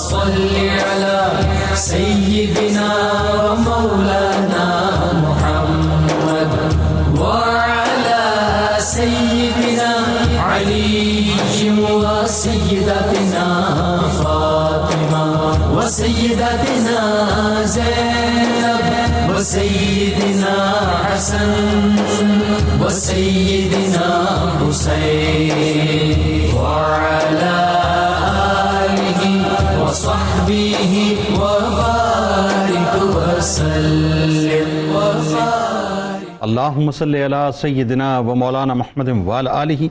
صل على سيدنا ومولانا محمد وعلى سيدنا علي وسيدتنا فاطمة وسيدتنا زينب وسيدنا حسن وسيدنا حسين وعلى آله وصحبه وبارك وسلم وبارك. اللہم صلی علی سیدنا و مولانا محمد وعلی آلہ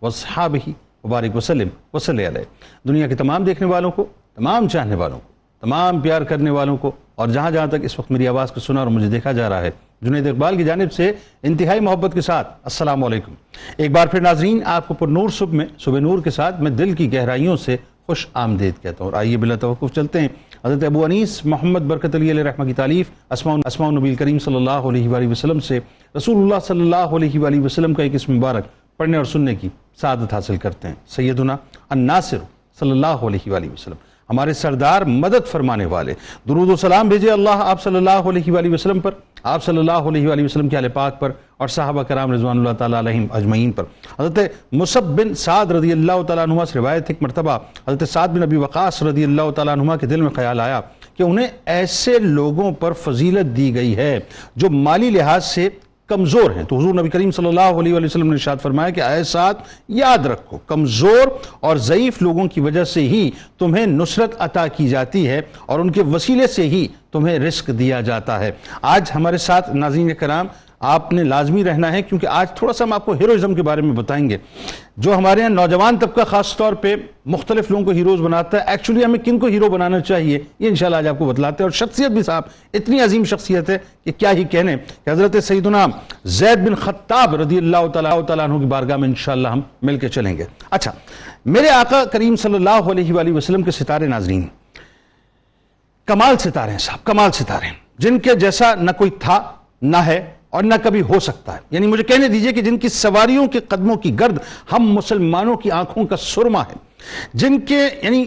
وصحابہ وبارک وسلم وصلی علیہ. دنیا کے تمام دیکھنے والوں کو، تمام چاہنے والوں کو، تمام پیار کرنے والوں کو، اور جہاں جہاں تک اس وقت میری آواز کو سنا اور مجھے دیکھا جا رہا ہے، جنید اقبال کی جانب سے انتہائی محبت کے ساتھ السلام علیکم. ایک بار پھر ناظرین، آپ کو پر نور صبح میں صبح نور کے ساتھ میں دل کی گہرائیوں سے خوش آمدید کہتا ہوں. اور آئیے بلا توقف چلتے ہیں حضرت ابو انیس محمد برکت علی علیہ رحمہ کی تالیف اسماء النبی کریم صلی اللہ علیہ وآلہ وسلم سے رسول اللہ صلی اللہ علیہ وآلہ وسلم کا ایک اسم مبارک پڑھنے اور سننے کی سعادت حاصل کرتے ہیں. سیدنا الناصر صلی اللہ علیہ وآلہ وسلم، ہمارے سردار مدد فرمانے والے، درود و سلام بھیجے اللہ آپ صلی اللہ علیہ وآلہ وسلم پر، آپ صلی اللہ علیہ وآلہ وسلم کے اہل پاک پر اور صحابہ کرام رضوان اللہ تعالیٰ علیہم اجمعین پر. حضرت مصعب بن سعد رضی اللہ تعالیٰ عنہ سے روایت ایک مرتبہ حضرت سعد بن ابی وقاص رضی اللہ تعالیٰ عنہ کے دل میں خیال آیا کہ انہیں ایسے لوگوں پر فضیلت دی گئی ہے جو مالی لحاظ سے کمزور ہیں. تو حضور نبی کریم صلی اللہ علیہ وآلہ وسلم نے ارشاد فرمایا کہ اے سعد یاد رکھو، کمزور اور ضعیف لوگوں کی وجہ سے ہی تمہیں نصرت عطا کی جاتی ہے اور ان کے وسیلے سے ہی تمہیں رزق دیا جاتا ہے. آج ہمارے ساتھ ناظرین کرام آپ نے لازمی رہنا ہے، کیونکہ آج تھوڑا سا ہم آپ کو ہیروئزم کے بارے میں بتائیں گے. جو ہمارے یہاں نوجوان طبقہ خاص طور پہ مختلف لوگوں کو ہیروز بناتا ہے، ایکچولی ہمیں کن کو ہیرو بنانا چاہیے یہ انشاءاللہ آج آپ کو بتلاتے ہیں. اور شخصیت بھی صاحب اتنی عظیم شخصیت ہے کہ کیا ہی کہنے کہ حضرت سیدنا زید بن خطاب رضی اللہ تعالیٰ عنہ کی بارگاہ میں انشاءاللہ ہم مل کے چلیں گے. اچھا، میرے آقا کریم صلی اللہ علیہ وآلہ وسلم کے ستارے ناظرین کمال ستارے ہیں صاحب، کمال ستارے ہیں، جن کے جیسا نہ کوئی تھا نہ ہے اور نہ کبھی ہو سکتا ہے. یعنی مجھے کہنے دیجئے کہ جن کی سواریوں کے قدموں کی گرد ہم مسلمانوں کی آنکھوں کا سرما ہے، جن کے یعنی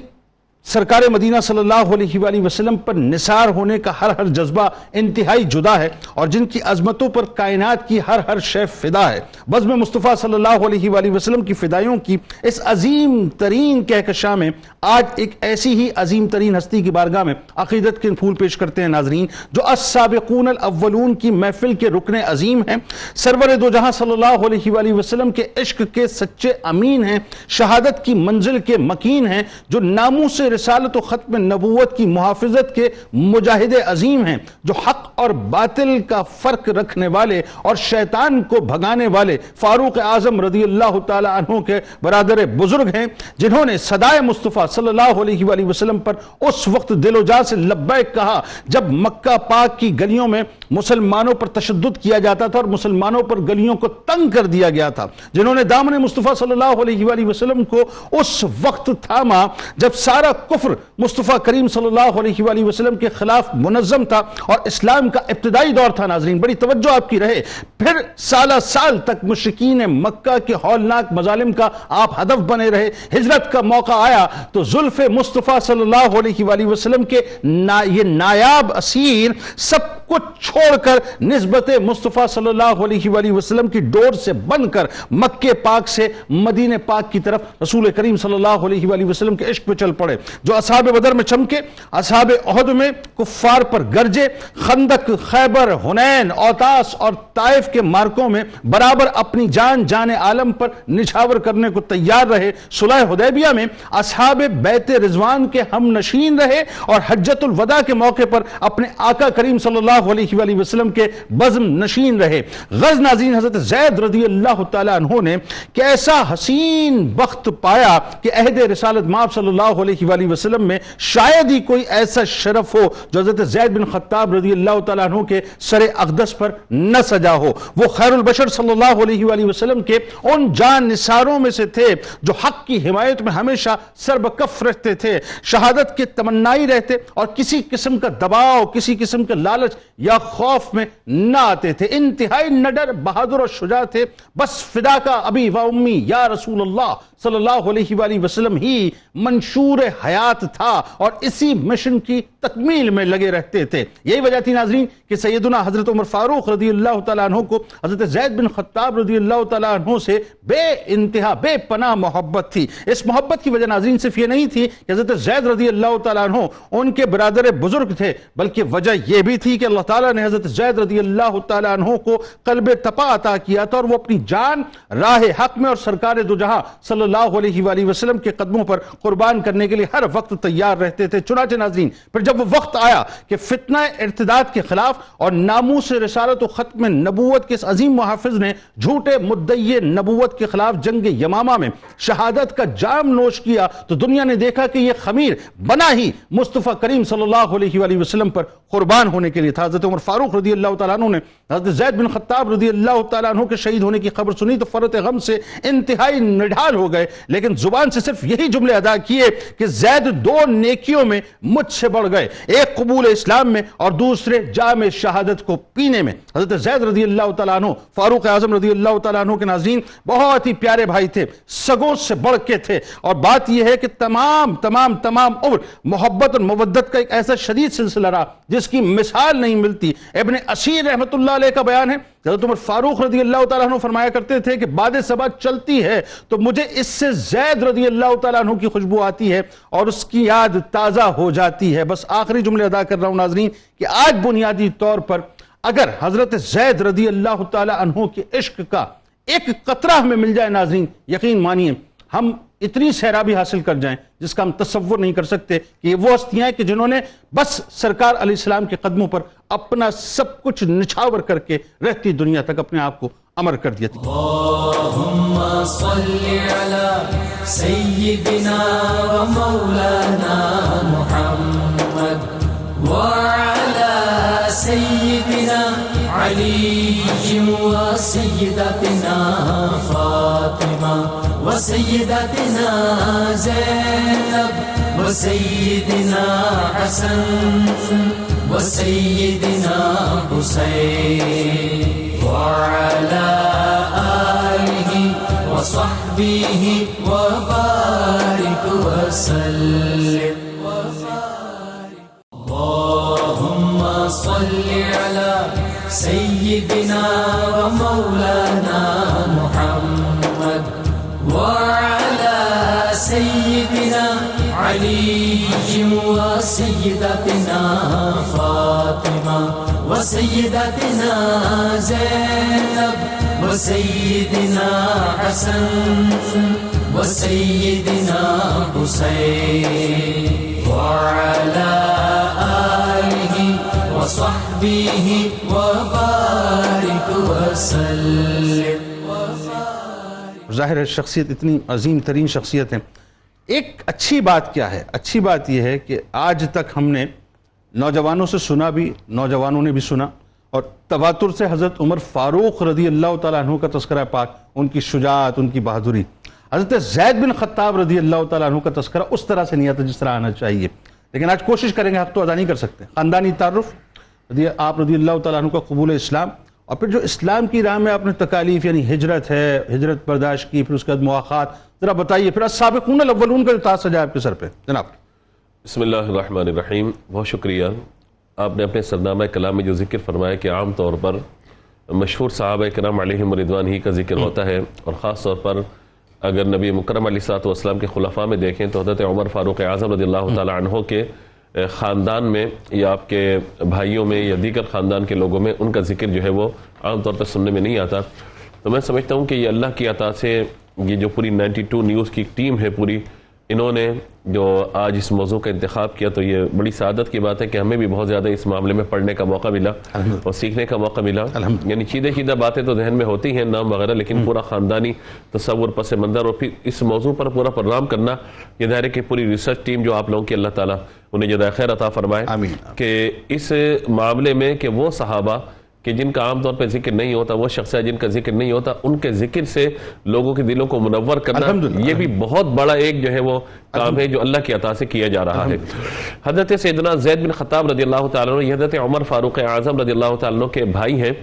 سرکار مدینہ صلی اللہ علیہ وآلہ وسلم پر نثار ہونے کا ہر جذبہ انتہائی جدا ہے، اور جن کی عظمتوں پر کائنات کی ہر شے فدا ہے. بزم مصطفیٰ صلی اللہ علیہ وآلہ وسلم کی فدائیوں کی اس عظیم ترین کہکشاں میں آج ایک ایسی ہی عظیم ترین ہستی کی بارگاہ میں عقیدت کے پھول پیش کرتے ہیں ناظرین، جو السابقون الاولون کی محفل کے رکن عظیم ہیں، سرور دو جہاں صلی اللہ علیہ وآلہ وسلم کے عشق کے سچے امین ہیں، شہادت کی منزل کے مکین ہیں، جو ناموس رسالت و ختم نبوت کی محافظت کے مجاہد عظیم ہیں، جو حق اور باطل کا فرق رکھنے والے اور شیطان کو بھگانے والے فاروق اعظم رضی اللہ تعالی عنہ کے برادر بزرگ ہیں، جنہوں نے صدائے مصطفیٰ صلی اللہ علیہ وآلہ وسلم پر اس وقت دل و جان سے لبیک کہا جب مکہ پاک کی گلیوں میں مسلمانوں پر تشدد کیا جاتا تھا اور مسلمانوں پر گلیوں کو تنگ کر دیا گیا تھا، جنہوں نے دامن مصطفیٰ صلی اللہ علیہ وآلہ وسلم کو اس وقت تھاما جب سارا کفر مصطفیٰ کریم صلی اللہ علیہ وآلہ وسلم کے خلاف منظم تھا اور اسلام کا ابتدائی دور تھا. ناظرین بڑی توجہ آپ کی رہے، پھر سالہ سال تک مشرکین مکہ کے ہولناک مظالم کا آپ ہدف بنے رہے. ہجرت کا موقع آیا تو زلف مصطفیٰ صلی اللہ علیہ وآلہ وسلم کے یہ نایاب اسیر سب کچھ چھوڑ کر نسبت مصطفیٰ صلی اللہ علیہ وآلہ وسلم کی ڈور سے بن کر مکہ پاک سے مدینہ پاک کی طرف رسول کریم صلی اللہ علیہ وآلہ وسلم کے عشق پہ چل پڑے، جو اصحاب بدر میں چمکے، اصحاب احد میں کفار پر گرجے، خندق، خیبر، حنین، اوطاس اور طائف کے مارکوں میں برابر اپنی جان عالم پر نچھاور کرنے کو تیار رہے، صلح حدیبیہ میں اصحاب بیت رضوان کے ہم نشین رہے اور حجۃ الوداع کے موقع پر اپنے آقا کریم صلی اللہ علیہ وآلہ وسلم کے بزم نشین رہے. غز ناظرین حضرت زید رضی اللہ تعالی عنہ نے کیسا حسین وقت پایا کہ عہد رسالت مآب صلی اللہ علیہ وآلہ وسلم میں شاید ہی کوئی ایسا شرف ہو جو حضرت زید بن خطاب رضی اللہ تعالیٰ عنہ کے سر اقدس پر نہ سجا ہو. وہ خیر البشر صلی اللہ علیہ وآلہ وسلم کے ان جان نثاروں میں سے تھے جو حق کی حمایت میں ہمیشہ سر بکف رہتے تھے، شہادت کے تمنائی رہتے اور کسی قسم کا دباؤ، کسی قسم کا لالچ یا خوف میں نہ آتے تھے. انتہائی نڈر، بہادر اور شجاع تھے. بس فداک ابی و امی یا رسول اللہ صلی اللہ علیہ وآلہ وسلم ہی منشور حیات تھا اور اسی مشن کی تکمیل میں لگے رہتے تھے. یہی وجہ تھی ناظرین کہ سیدنا حضرت عمر فاروق رضی اللہ تعالیٰ عنہ کو حضرت زید بن خطاب رضی اللہ تعالیٰ عنہ سے بے انتہا بے پناہ محبت تھی. اس محبت کی وجہ ناظرین صرف یہ نہیں تھی کہ حضرت زید رضی اللہ تعالیٰ عنہ ان کے برادر بزرگ تھے، بلکہ وجہ یہ بھی تھی کہ اللہ تعالیٰ نے حضرت زید رضی اللہ تعالیٰ عنہ کو قلب تپا عطا کیا تھا، اور وہ اپنی جان راہ حق میں اور سرکار دو جہاں صلی اللہ علیہ وآلہ وسلم کے قدموں پر قربان کرنے کے لیے ہر وقت تیار رہتے تھے. چنانچہ ناظرین پھر جب وہ وقت آیا کہ فتنہ ارتداد کے خلاف اور ناموس رسالت و ختم نبوت کے اس عظیم محافظ نے جھوٹے مدعی نبوت کے خلاف جنگ یمامہ میں شہادت کا جام نوش کیا، تو دنیا نے دیکھا کہ یہ خمیر بنا ہی مصطفیٰ کریم صلی اللہ علیہ وآلہ وسلم پر قربان ہونے کے لیے تھا. حضرت عمر فاروق رضی اللہ تعالیٰ عنہ نے حضرت زید بن خطاب رضی اللہ تعالیٰ عنہ کے شہید ہونے کی خبر سنی تو فرط غم سے انتہائی نڈھال ہو گئے، لیکن زبان سے صرف یہی جملے ادا کیے کہ زید دو نیکیوں میں مجھ سے بڑھ گئے، ایک قبول اسلام میں اور دوسرے جام شہادت کو پینے میں. حضرت زید رضی اللہ تعالیٰ عنہ فاروق اعظم رضی اللہ تعالیٰ عنہ کے ناظرین بہت ہی پیارے بھائی تھے، سگوں سے بڑھ کے تھے، اور بات یہ ہے کہ تمام عمر محبت اور مودت کا ایک ایسا شدید سلسلہ رہا جس کی مثال نہیں ملتی. ابن اسیر رحمت اللہ علیہ کا بیان ہے، حضرت عمر فاروق رضی اللہ تعالیٰ عنہ فرمایا کرتے تھے کہ باد صبا چلتی ہے تو مجھے اس سے زید رضی اللہ تعالیٰ عنہ کی خوشبو آتی ہے اور اس کی یاد تازہ ہو جاتی ہے. بس آخری جملے ادا کر رہا ہوں ناظرین کہ آج بنیادی طور پر اگر حضرت زید رضی اللہ تعالیٰ عنہ کے عشق کا ایک قطرہ ہمیں مل جائے ناظرین، یقین مانیے ہم اتنی سیرابی حاصل کر جائیں جس کا ہم تصور نہیں کر سکتے کہ یہ وہ ہستیاں ہیں کہ جنہوں نے بس سرکار علیہ السلام کے قدموں پر اپنا سب کچھ نچھاور کر کے رہتی دنیا تک اپنے آپ کو امر کر دیا تھا. اللہم صلی علی سیدنا و مولانا محمد وعلی سیدنا علی و سیدتنا فاطمہ و سیدتنا زینب و سیدنا حسن و سیدنا حسین وعلى آله وصحبه وبارك وسلم. اللهم صل على سيدنا ومولانا محمد وعلى سيدنا علي وسيدتنا فاطمة وسيدتنا زينب وسيدنا حسن وسيدنا حسين وعلى آله وصحبه وبارك وسلم. ظاہر ہے شخصیت اتنی عظیم ترین شخصیت ہے. ایک اچھی بات کیا ہے؟ اچھی بات یہ ہے کہ آج تک ہم نے نوجوانوں سے سنا بھی، نوجوانوں نے بھی سنا، اور تواتر سے حضرت عمر فاروق رضی اللہ تعالیٰ عنہ کا تذکرہ پاک، ان کی شجاعت، ان کی بہادری. حضرت زید بن خطاب رضی اللہ تعالیٰ عنہ کا تذکرہ اس طرح سے نہیں آتا جس طرح آنا چاہیے، لیکن آج کوشش کریں گے، حق تو ادا نہیں کر سکتے. خاندانی تعارف، آپ رضی اللہ تعالیٰ عنہ کا قبول اسلام، اور پھر جو اسلام کی راہ میں آپ نے تکالیف یعنی ہجرت ہے، ہجرت برداشت کی، پھر اس کے بعد مواخات، ذرا بتائیے. پھر السابقون الاولون کا جو تاج سجا آپ کے سر پہ جناب. بسم اللہ الرحمن الرحیم. بہت شکریہ. آپ نے اپنے سرنامہ کلام میں جو ذکر فرمایا کہ عام طور پر مشہور صحابہ کرام علیہم رضوان ہی کا ذکر ہوتا ہے، اور خاص طور پر اگر نبی مکرم علیہ الصلوۃ والسلام کے خلفاء میں دیکھیں تو حضرت عمر فاروق اعظم رضی اللہ تعالی عنہ کے خاندان میں یا آپ کے بھائیوں میں یا دیگر خاندان کے لوگوں میں ان کا ذکر جو ہے وہ عام طور پر سننے میں نہیں آتا. تو میں سمجھتا ہوں کہ یہ اللہ کی عطا سے یہ جو پوری 92 نیوز کی ٹیم ہے پوری، انہوں نے جو آج اس موضوع کا انتخاب کیا تو یہ بڑی سعادت کی بات ہے کہ ہمیں بھی بہت زیادہ اس معاملے میں پڑھنے کا موقع ملا اور سیکھنے کا موقع ملا. یعنی چیدہ باتیں تو ذہن میں ہوتی ہیں، نام وغیرہ، لیکن پورا خاندانی تصور، پس منظر، اور پھر اس موضوع پر پورا پروگرام کرنا، یہ ظاہر ہے کہ پوری ریسرچ ٹیم جو آپ لوگوں کی اللہ تعالیٰ انہیں جزائے خیر عطا فرمائے کہ اس معاملے میں کہ وہ صحابہ کہ جن کا عام طور پہ ذکر نہیں ہوتا، وہ شخصیات جن کا ذکر نہیں ہوتا، ان کے ذکر سے لوگوں کے دلوں کو منور کرنا، یہ بھی بہت بڑا ایک جو ہے وہ کام ہے جو اللہ کی عطا سے کیا جا رہا ہے. حضرت سیدنا زید بن خطاب رضی اللہ تعالیٰ عنہ، یہ حضرت عمر فاروق اعظم رضی اللہ تعالیٰ عنہ کے بھائی ہیں.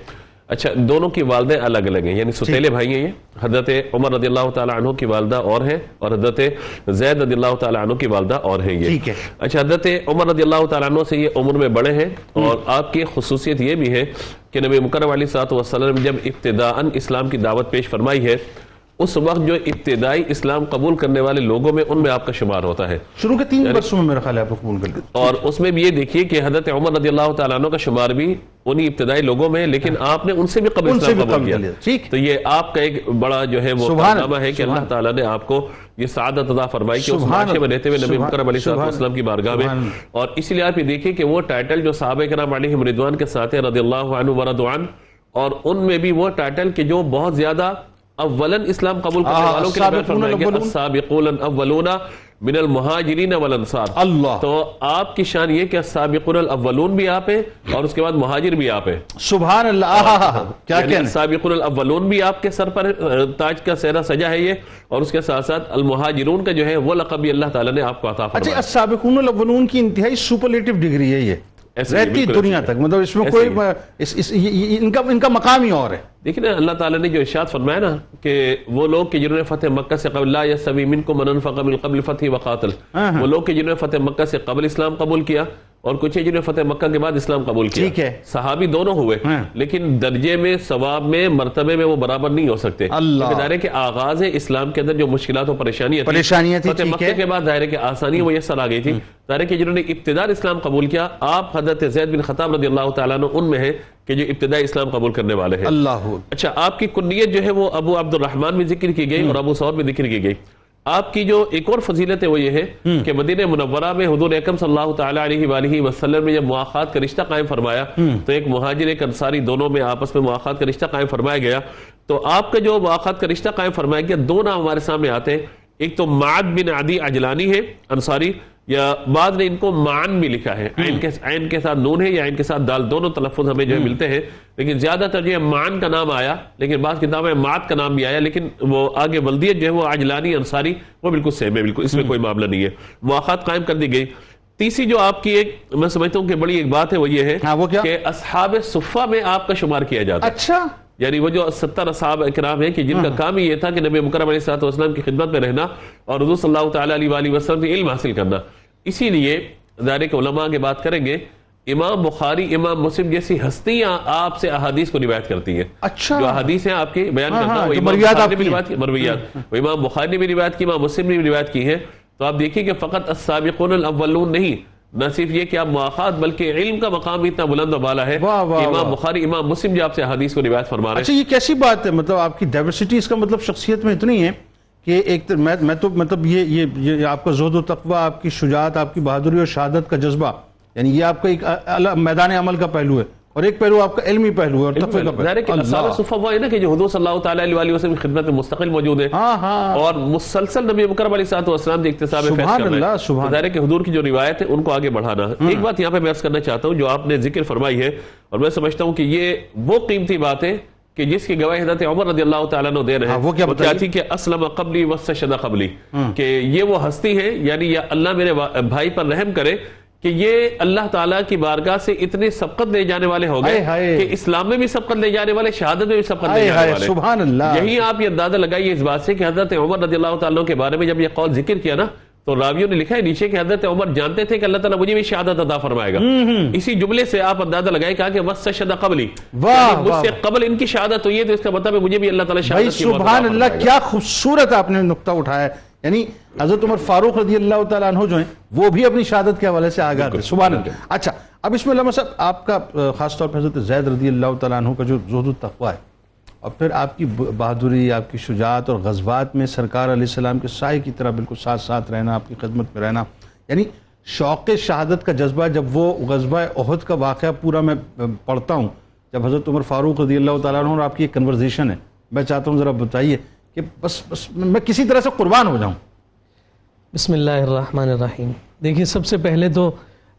اچھا دونوں کی والدیں الگ الگ ہیں یعنی ستیلے بھائی ہیں یہ, حضرت عمر رضی اللہ تعالیٰ عنہ کی والدہ اور ہے اور حضرت زید رضی اللہ تعالیٰ عنہ کی والدہ اور ہے یہ. اچھا حضرت عمر رضی اللہ تعالیٰ عنہ سے یہ عمر میں بڑے ہیں اور آپ کی خصوصیت یہ بھی ہے کہ نبی مکرم علیہ الصلوۃ والسلام جب ابتداءً اسلام کی دعوت پیش فرمائی ہے اس وقت جو ابتدائی اسلام قبول کرنے والے لوگوں میں ان میں آپ کا شمار ہوتا ہے. شروع کے 3 برسوں میں میرا خیال ہے آپ قبول کر لیا. اور اس میں بھی یہ دیکھیے کہ حضرت عمر رضی اللہ تعالیٰ عنہ کا شمار بھی انہی ابتدائی لوگوں میں, لیکن آپ نے ان سے بھی قبل اسلام قبول کیا. تو یہ آپ کا ایک بڑا جو ہے وہ کارنامہ ہے کہ اللہ تعالیٰ نے آپ کو یہ سعادت عطا فرمائی کہ اس معاشرے میں رہتے ہوئے نبی مکرم علیہ السلام کی بارگاہ میں. اور اسی لیے آپ یہ دیکھیے کہ وہ ٹائٹل جو صحابہ کرام علیہم رضوان کے ساتھ ہیں رضی اللہ عنہ ورضوا عنہ, اور ان میں بھی وہ ٹائٹل کہ جو بہت زیادہ اولاً اسلام قبول کرنے والوں کے لیے فرمائے گے السابقون الاولون من المہاجرین والانصار. تو آپ کی شان یہ کہ السابقون الاولون بھی آپ ہیں اور اس کے بعد مہاجر بھی آپ ہیں. سبحان اللہ, کیا کہنا. السابقون الاولون بھی آپ کے سر پر تاج کا سہرہ سجا ہے یہ, اور اس کے ساتھ ساتھ المہاجرون کا جو ہے وہ لقب بھی اللہ تعالیٰ نے آپ کو عطا فرمایا. اچھا السابقون الاولون کی انتہائی سپرلیٹو ڈگری ہے یہ رہتی دنیا تک, مطلب اس میں کوئی ان کا مقام ہی اور ہے. دیکھیں نا اللہ تعالیٰ نے جو ارشاد فرمایا نا کہ وہ لوگ کہ جنہوں نے فتح مکہ سے قبل لا یستوی منکم من انفق من قبل فتح وقاتل, وہ لوگ کہ جنہوں نے فتح مکہ سے قبل اسلام قبول کیا اور کچھ جنہوں نے فتح مکہ کے بعد اسلام قبول کیا. صحابی دونوں ہوئے لیکن درجے میں, ثواب میں, مرتبے میں وہ برابر نہیں ہو سکتے. دائرے کے آغاز اسلام کے اندر جو مشکلات و پریشانیاں تھیں فتح مکہ کے بعد دائرے کے آسانی میسر آ گئی تھی. دائرے کے جنہوں نے ابتداء اسلام قبول کیا, آپ حضرت زید بن خطاب رضی اللہ تعالیٰ عنہ ان میں ہیں کہ جو ابتدائی اسلام قبول کرنے والے ہیں. اچھا آپ کی کنیت جو ہے وہ ابو عبد الرحمن بھی ذکر کی گئی اور ابو سعود بھی ذکر کی گئی. آپ کی جو ایک اور فضیلت ہے وہ یہ ہے کہ مدینہ منورہ میں حضور اکرم صلی اللہ تعالیٰ علیہ وآلہ وسلم نے جب مواخات کا رشتہ قائم فرمایا تو ایک مہاجر ایک انصاری دونوں میں آپس میں مواخات کا رشتہ قائم فرمایا گیا. تو آپ کا جو مواخات کا رشتہ قائم فرمایا گیا, 2 نام ہمارے سامنے آتے ہیں. ایک تو معد بن عدی عجلانی ہے انصاری, یا بعد نے ان کو معن بھی لکھا ہے, عین کے ساتھ نون ہے یا عین کے ساتھ دال, دونوں تلفظ ہمیں جو ہے ملتے ہیں, لیکن زیادہ تر جو ہے معن کا نام آیا, لیکن بعض کتابیں معد کا نام بھی آیا, لیکن وہ آگے ولدیت جو ہے وہ عجلانی انصاری وہ بالکل سیم ہے, بالکل اس میں کوئی معاملہ نہیں ہے. مواخات قائم کر دی گئی. تیسری جو آپ کی ایک میں سمجھتا ہوں کہ بڑی ایک بات ہے وہ یہ ہے کہ اصحاب صفہ میں آپ کا شمار کیا جاتا ہے. اچھا یعنی وہ جو 70 اصحاب اکرام ہیں کہ جن کا کام ہی یہ تھا کہ نبی مکرم علیہ الصلوۃ والسلام کی خدمت میں رہنا اور حضور صلی اللہ تعالیٰ علیہ وآلہ وسلم سے علم حاصل کرنا. اسی لیے دائرے کے علماء کی بات کریں گے, امام بخاری, امام مسلم جیسی ہستیاں آپ سے احادیث کو روایت کرتی ہیں. اچھا, جو احادیث ہیں آپ کی بیان کرتا ہوں, مرویات امام بخاری نے بھی روایت کی, امام مسلم نے بھی روایت کی ہے. تو آپ دیکھیے کہ فقط السابقون الاولون نہیں, نہ صرف یہ کہ آپ مواخات بلکہ علم کا مقام اتنا بلند و بالا ہے کہ امام بخاری, امام مسلم جو آپ سے حدیث کو روایت فرما رہے ہیں. اچھا یہ کیسی بات ہے, مطلب آپ کی ڈائیورسٹی اس کا مطلب شخصیت میں اتنی ہے کہ ایک میں تو مطلب یہ آپ کا زہد و تقوی, آپ کی شجاعت, آپ کی بہادری اور شہادت کا جذبہ, یعنی یہ آپ کا ایک میدان عمل کا پہلو ہے اور ایک پہلو آپ کا علمی پہلو ہے اور تقوی کا پہلو. اصحاب صفہ وہ ہے نا کہ جو حضور صلی اللہ تعالیٰ علیہ وآلہ وسلم کی خدمت میں مستقل موجود ہے اور مسلسل نبی مکرم علیہ الصلوۃ والسلام کے اقتصاب فیض کر رہے ہیں. ظاہر ہے کہ حضور کی جو روایت ہے ان کو آگے بڑھانا. ایک بات یہاں پہ میں عرض کرنا چاہتا ہوں جو آپ نے ذکر فرمائی ہے, اور میں سمجھتا ہوں کہ یہ وہ قیمتی بات ہے کہ جس کی گواہی حضرت عمر رضی اللہ تعالیٰ عنہ دے رہے ہیں. وہ کیا تھی کہ اسلم قبلی واستشهد قبلی, کہ یہ وہ ہستی ہے, یعنی یا اللہ میرے بھائی پر رحم کرے کہ یہ اللہ تعالیٰ کی بارگاہ سے اتنے سبقت لے جانے والے ہو گئے کہ اسلام میں بھی سبقت لے جانے والے, شہادت میں بھی سبقت لے جانے والے. سبحان اللہ. یہی آپ یہ اندازہ لگائیے اس بات سے کہ حضرت عمر رضی اللہ تعالیٰ کے بارے میں جب یہ قول ذکر کیا نا تو راویوں نے لکھا ہے نیچے کہ حضرت عمر جانتے تھے کہ اللہ تعالیٰ مجھے بھی شہادت عطا فرمائے گا. اسی جملے سے آپ اندازہ لگائے کہا کہ واستشهد قبلی, مجھ سے قبل ان کی شہادت ہوئی ہے تو اس کا مطلب ہے مجھے بھی اللہ تعالیٰ شہادت کی موت عطا فرمائے گا. سبحان اللہ, کیا خوبصورت آپ نے نقطہ اٹھایا ہے. یعنی حضرت عمر فاروق رضی اللہ تعالیٰ عنہ جو ہیں وہ بھی اپنی شہادت کے حوالے سے آگاہ تھے. سبحان اللہ. اچھا اب اس میں علامہ صاحب آپ کا خاص طور پر حضرت زید رضی اللہ تعالیٰ عنہ کا جو زہد و تقوی ہے اور پھر آپ کی بہادری, آپ کی شجاعت اور غزوات میں سرکار علیہ السلام کے سائے کی طرح بالکل ساتھ ساتھ رہنا, آپ کی خدمت میں رہنا, یعنی شوق شہادت کا جذبہ. جب وہ غزوہ احد کا واقعہ پورا میں پڑھتا ہوں, جب حضرت عمر فاروق رضی اللہ تعالیٰ عنہ اور آپ کی ایک کنورزیشن ہے, میں چاہتا ہوں ذرا بتائیے کہ بس میں کسی طرح سے قربان ہو جاؤں. بسم اللہ الرحمن الرحیم. دیکھیے سب سے پہلے تو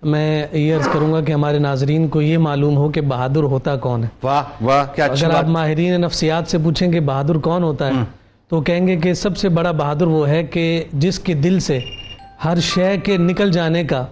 میں یہ عرض کروں گا کہ ہمارے ناظرین کو یہ معلوم ہو کہ بہادر ہوتا کون ہے. واہ واہ کیا اچھی بات. اگر آپ بات. ماہرین نفسیات سے پوچھیں کہ بہادر کون ہوتا ہے تو کہیں گے کہ سب سے بڑا بہادر وہ ہے کہ جس کے دل سے ہر شے کے نکل جانے کا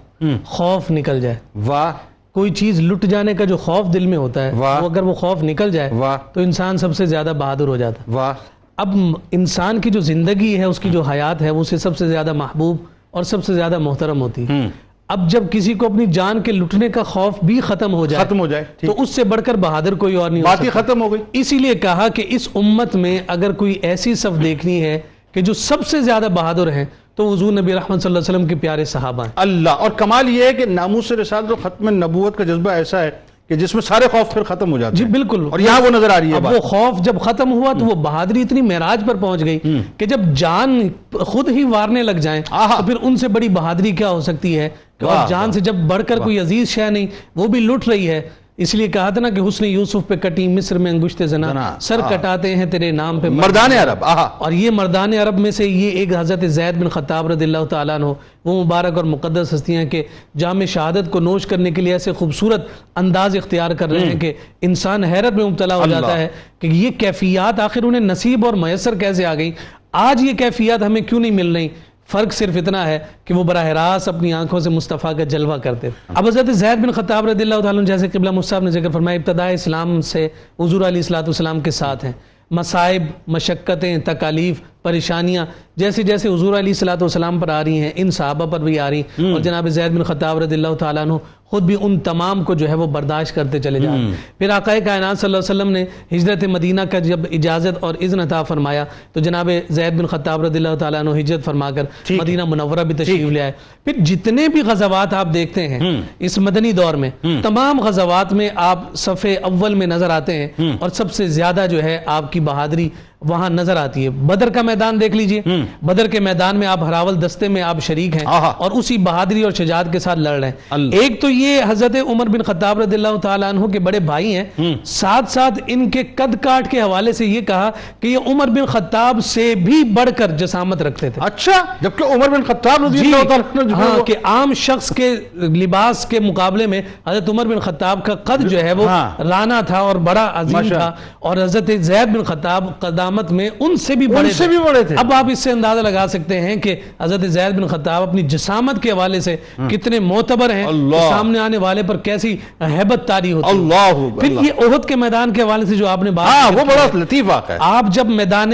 خوف نکل جائے. واہ. کوئی چیز لٹ جانے کا جو خوف دل میں ہوتا ہے واہ. وہ اگر وہ خوف نکل جائے واہ. تو انسان سب سے زیادہ بہادر ہو جاتا ہے. واہ. اب انسان کی جو زندگی ہے، اس کی جو حیات ہے، وہ اسے سب سے زیادہ محبوب اور سب سے زیادہ محترم ہوتی ہے. اب جب کسی کو اپنی جان کے لٹنے کا خوف بھی ختم ہو جائے ٹھیک. تو اس سے بڑھ کر بہادر کوئی اور نہیں ہو بات ہی سکتا. ختم ہو گئی. اسی لیے کہا کہ اس امت میں اگر کوئی ایسی صف دیکھنی ہے کہ جو سب سے زیادہ بہادر ہیں تو حضور نبی رحمت صلی اللہ علیہ وسلم کے پیارے صحابہ ہیں. اللہ. اور کمال یہ ہے کہ ناموس رسالت اور ختم نبوت کا جذبہ ایسا ہے کہ جس میں سارے خوف پھر ختم ہو جاتے ہیں. جی بالکل. اور یہاں وہ نظر آ رہی ہے اب بات. وہ خوف جب ختم ہوا تو وہ بہادری اتنی معراج پر پہنچ گئی کہ جب جان خود ہی وارنے لگ جائیں تو پھر ان سے بڑی بہادری کیا ہو سکتی ہے. اور جان سے جب بڑھ کر کوئی عزیز شے نہیں، وہ بھی لٹ رہی ہے. اس لیے کہا تھا نا کہ حسن یوسف پہ کٹی مصر میں انگشت زنا، سر کٹاتے ہیں تیرے نام پہ مردان عرب. اور یہ مردان عرب میں سے یہ ایک حضرت زید بن خطاب رضی اللہ تعالیٰ عنہ، وہ مبارک اور مقدس ہستیاں کہ جام شہادت کو نوش کرنے کے لیے ایسے خوبصورت انداز اختیار کر رہے ہیں کہ انسان حیرت میں مبتلا ہو جاتا ہے کہ یہ کیفیات آخر انہیں نصیب اور میسر کیسے آ گئی. آج یہ کیفیات ہمیں کیوں نہیں مل رہی؟ فرق صرف اتنا ہے کہ وہ براہ راست اپنی آنکھوں سے مصطفیٰ کا جلوہ کرتے. اب حضرت زید بن خطاب رضی اللہ تعالیٰ عنہ جیسے قبلہ مصطفیٰ نے ذکر فرمایا ابتداء اسلام سے حضور علیہ السلام کے ساتھ ہیں. مصائب، مشقتیں، تکالیف، پریشانیاں جیسے جیسے حضور علیہ السلام پر آ رہی ہیں ان صحابہ پر بھی آ رہی ہیں، اور جناب زید بن خطاب رضی اللہ تعالیٰ عنہ خود بھی ان تمام کو جو ہے وہ برداشت کرتے چلے جا رہے ہیں. پھر آقا کائنات صلی اللہ علیہ وسلم نے ہجرت مدینہ کا جب اجازت اور اذن عطا فرمایا تو جناب زید بن خطاب رضی اللہ تعالیٰ عنہ ہجرت فرما کر مدینہ منورہ بھی تشریف لے آئے. پھر جتنے بھی غزوات آپ دیکھتے ہیں اس مدنی دور میں، تمام غزوات میں آپ صف اول میں نظر آتے ہیں اور سب سے زیادہ جو ہے آپ کی بہادری وہاں نظر آتی ہے. بدر کا میدان دیکھ لیجئے، بدر کے میدان میں آپ ہراول دستے میں آپ شریک ہیں اور اسی بہادری اور شجاعت کے ساتھ لڑ رہے ہیں. ایک تو یہ حضرت عمر بن خطاب رضی اللہ تعالیٰ عنہ کے بڑے بھائی ہیں، ساتھ ساتھ ان کے قد کاٹ کے حوالے سے یہ کہا کہ یہ عمر بن خطاب سے بھی بڑھ کر جسامت رکھتے تھے. اچھا، جبکہ عمر بن خطاب رضی اللہ تعالیٰ عنہ ہاں کہ عام شخص کے لباس کے مقابلے میں حضرت عمر بن خطاب کا قد جو ہے وہ رانا تھا اور بڑا عظیم تھا، اور حضرت زید بن خطاب قدامت میں ان سے بھی بڑے تھے. اب آپ اس سے اندازہ لگا سکتے ہیں کہ حضرت زید بن خطاب اپنی جسامت کے حوالے سے کتنے معتبر ہیں، سامنے آنے والے پر کیسی ہیبت طاری ہوتی ہے. پھر یہ احد کے میدان کے حوالے سے جو آپ نے بات وہ بڑا لطیف واقعہ ہے. آپ جب میدان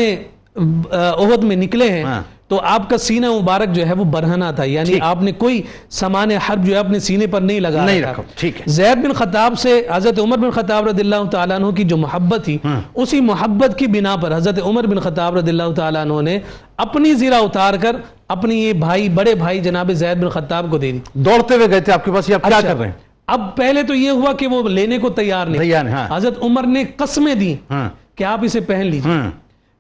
احد میں نکلے ہیں تو آپ کا سینہ مبارک جو ہے وہ برہنہ تھا، یعنی آپ نے کوئی سامان حرب جو ہے اپنے سینے پر نہیں لگا رکھا. زید بن خطاب سے حضرت عمر بن خطاب رضی اللہ تعالیٰ عنہ کی جو محبت تھی، اسی محبت کی بنا پر حضرت عمر بن خطاب رضی اللہ تعالیٰ عنہ نے اپنی زیرہ اتار کر اپنی یہ بھائی، بڑے بھائی جناب زید بن خطاب کو دے دی. دوڑتے ہوئے گئے تھے آپ کے پاس، یہ آپ کیا کر رہے ہیں؟ اب پہلے تو یہ ہوا کہ وہ لینے کو تیار نہیں. حضرت عمر نے قسمیں دی کہ آپ اسے پہن لیجیے.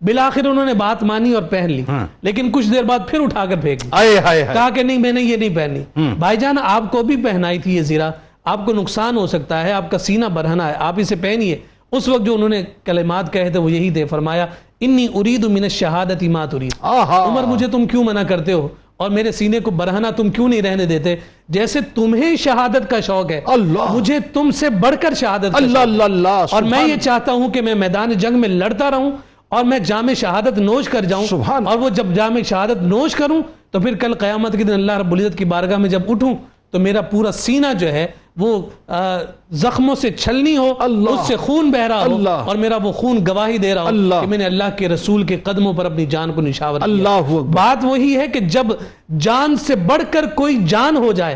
بالآخر انہوں نے بات مانی اور پہن لی، لیکن کچھ دیر بعد پھر اٹھا کر پھینک لی. کہا کہ نہیں، میں نے یہ نہیں پہنی. بھائی جان، آپ کو بھی پہنائی تھی یہ زیرہ، آپ کو نقصان ہو سکتا ہے، آپ کا سینہ برہنہ ہے، آپ اسے پہنیے. اس وقت جو انہوں نے کلمات کہے تھے وہ یہی تھے، فرمایا انی ارید من الشہادت ما ترید. عمر، مجھے تم کیوں منع کرتے ہو اور میرے سینے کو برہنہ تم کیوں نہیں رہنے دیتے؟ جیسے تمہیں شہادت کا شوق ہے، مجھے تم سے بڑھ کر شہادت کا شوق ہے. اور میں یہ چاہتا ہوں کہ میں میدان جنگ میں لڑتا رہوں اور میں جام شہادت نوش کر جاؤں. اور وہ جب جام شہادت نوش کروں تو پھر کل قیامت کے دن اللہ رب العزت کی بارگاہ میں جب اٹھوں تو میرا پورا سینہ جو ہے وہ زخموں سے چھلنی ہو، اس سے خون بہ رہا ہو، اور میرا وہ خون گواہی دے رہا ہو کہ میں نے اللہ کے رسول کے قدموں پر اپنی جان کو نشاور کیا. بات وہی ہے کہ جب جان سے بڑھ کر کوئی جان ہو جائے،